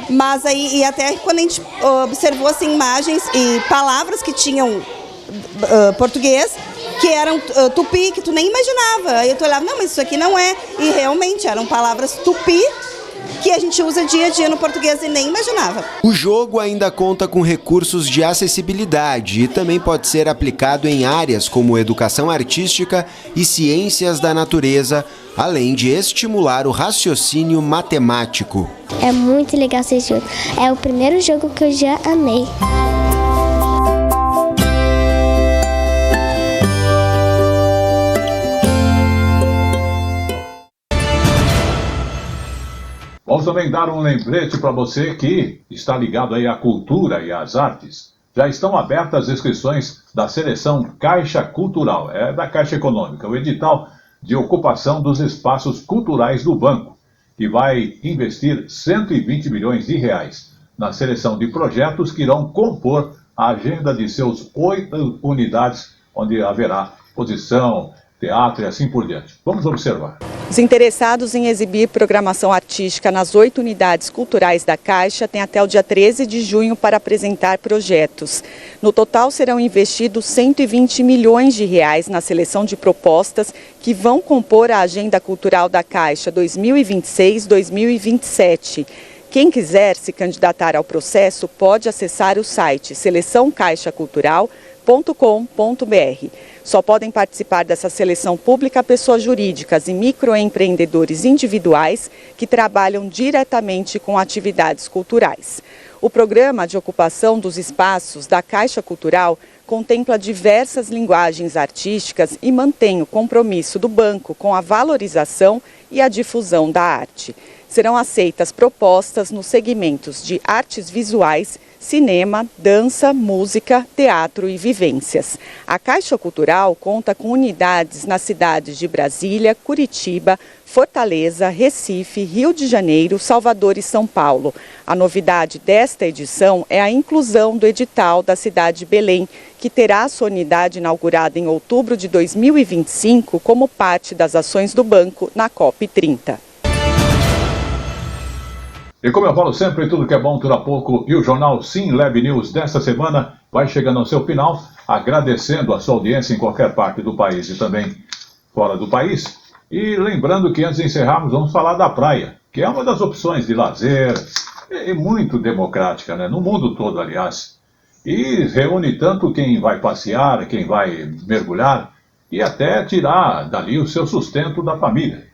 Speaker 19: Mas aí, e até quando a gente observou assim, imagens e palavras que tinham português, que eram tupi, que tu nem imaginava. Aí tu olhava, não, mas isso aqui não é. E realmente eram palavras tupi que a gente usa dia a dia no português e nem imaginava.
Speaker 18: O jogo ainda conta com recursos de acessibilidade e também pode ser aplicado em áreas como educação artística e ciências da natureza, além de estimular o raciocínio matemático.
Speaker 16: É muito legal esse jogo. É o primeiro jogo que eu já amei.
Speaker 2: Vamos também dar um lembrete para você que está ligado aí à cultura e às artes. Já estão abertas as inscrições da seleção Caixa Cultural, da Caixa Econômica, o edital de ocupação dos espaços culturais do banco, que vai investir 120 milhões de reais na seleção de projetos que irão compor a agenda de seus 8 unidades, onde haverá exposição, teatro e assim por diante. Vamos observar.
Speaker 20: Os interessados em exibir programação artística nas 8 unidades culturais da Caixa têm até o dia 13 de junho para apresentar projetos. No total serão investidos 120 milhões de reais na seleção de propostas que vão compor a agenda cultural da Caixa 2026-2027. Quem quiser se candidatar ao processo pode acessar o site seleçãocaixacultural.com.br. Só podem participar dessa seleção pública pessoas jurídicas e microempreendedores individuais que trabalham diretamente com atividades culturais. O programa de ocupação dos espaços da Caixa Cultural contempla diversas linguagens artísticas e mantém o compromisso do banco com a valorização e a difusão da arte. Serão aceitas propostas nos segmentos de artes visuais, cinema, dança, música, teatro e vivências. A Caixa Cultural conta com unidades nas cidades de Brasília, Curitiba, Fortaleza, Recife, Rio de Janeiro, Salvador e São Paulo. A novidade desta edição é a inclusão do edital da cidade de Belém, que terá sua unidade inaugurada em outubro de 2025 como parte das ações do banco na COP30.
Speaker 2: E como eu falo sempre, tudo que é bom dura pouco, e o jornal Sim Lab News desta semana vai chegando ao seu final, agradecendo a sua audiência em qualquer parte do país e também fora do país. E lembrando que antes de encerrarmos, vamos falar da praia, que é uma das opções de lazer, e muito democrática, né? No mundo todo, aliás. E reúne tanto quem vai passear, quem vai mergulhar, e até tirar dali o seu sustento da família.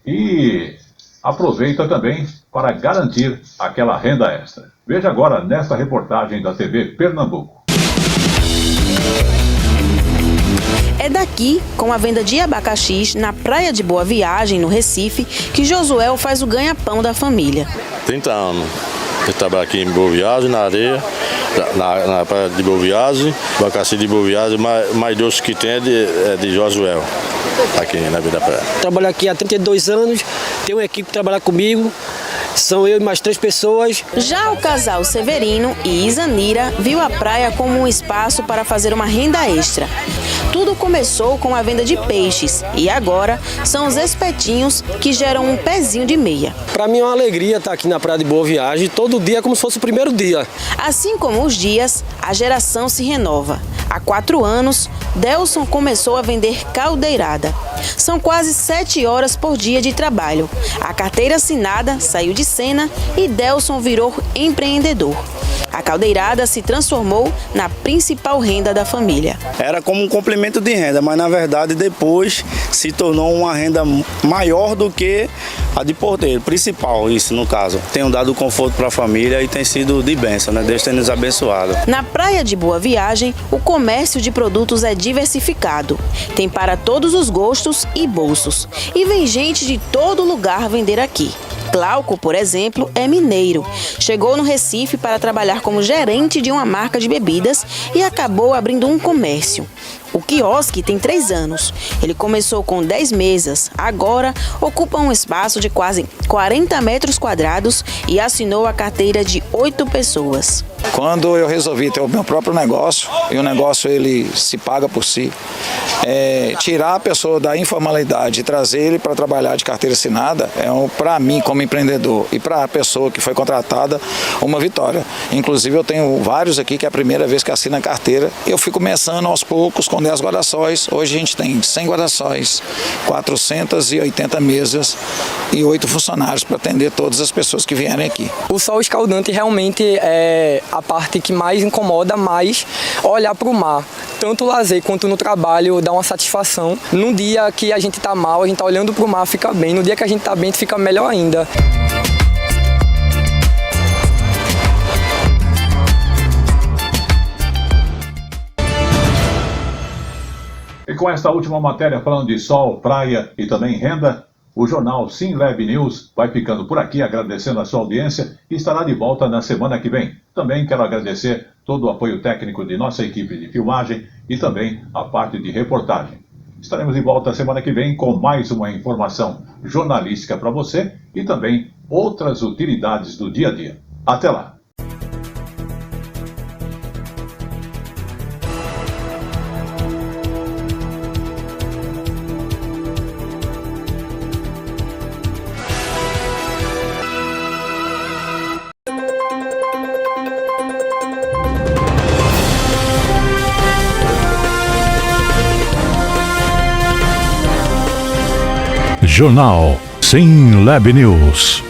Speaker 2: E aproveita também para garantir aquela renda extra. Veja agora nesta reportagem da TV Pernambuco.
Speaker 21: É daqui, com a venda de abacaxis na Praia de Boa Viagem, no Recife, que Josuel faz o ganha-pão da família.
Speaker 23: 30 anos. Eu trabalho aqui em Boa Viagem, na areia, na Praia de Boa Viagem, abacaxi de Boa Viagem, mais doce que tem é de Josuel, aqui na Vida Praia.
Speaker 24: Trabalho aqui há 32 anos, tenho uma equipe que trabalha comigo. São eu e mais 3 pessoas.
Speaker 21: Já o casal Severino e Isanira viu a praia como um espaço para fazer uma renda extra. Tudo começou com a venda de peixes e agora são os espetinhos que geram um pezinho de meia.
Speaker 24: Para mim é uma alegria estar aqui na Praia de Boa Viagem, todo dia é como se fosse o primeiro dia.
Speaker 21: Assim como os dias, a geração se renova. Há 4 anos, Delson começou a vender caldeirada. São quase 7 horas por dia de trabalho. A carteira assinada saiu de cena e Delson virou empreendedor. A caldeirada se transformou na principal renda da família.
Speaker 6: Era como um complemento de renda, mas na verdade depois se tornou uma renda maior do que a de porteiro, principal isso no caso. Tenho dado conforto para a família e tem sido de bênção, né? Deus tem nos abençoado.
Speaker 21: Na Praia de Boa Viagem, o comércio de produtos é diversificado. Tem para todos os gostos e bolsos. E vem gente de todo lugar vender aqui. Glauco, por exemplo, é mineiro. Chegou no Recife para trabalhar como gerente de uma marca de bebidas e acabou abrindo um comércio. O quiosque tem 3 anos. Ele começou com 10 mesas, agora ocupa um espaço de quase 40 metros quadrados e assinou a carteira de 8 pessoas.
Speaker 7: Quando eu resolvi ter o meu próprio negócio, e o negócio ele se paga por si, tirar a pessoa da informalidade e trazer ele para trabalhar de carteira assinada para mim como empreendedor e para a pessoa que foi contratada uma vitória. Inclusive eu tenho vários aqui que é a primeira vez que assina a carteira. Eu fui começando aos poucos com 10 guarda-sóis. Hoje a gente tem 100 guarda-sóis, 480 mesas e 8 funcionários para atender todas as pessoas que vierem aqui.
Speaker 24: O sol escaldante realmente é a parte que mais incomoda, mais olhar para o mar. Tanto o lazer quanto no trabalho dá uma satisfação. No dia que a gente está mal, a gente está olhando para o mar, fica bem. No dia que a gente está bem, fica melhor ainda.
Speaker 2: E com esta última matéria falando de sol, praia e também renda, o jornal SimLab News vai ficando por aqui, agradecendo a sua audiência e estará de volta na semana que vem. Também quero agradecer todo o apoio técnico de nossa equipe de filmagem e também a parte de reportagem. Estaremos de volta semana que vem com mais uma informação jornalística para você e também outras utilidades do dia a dia. Até lá!
Speaker 1: Jornal SimLab News.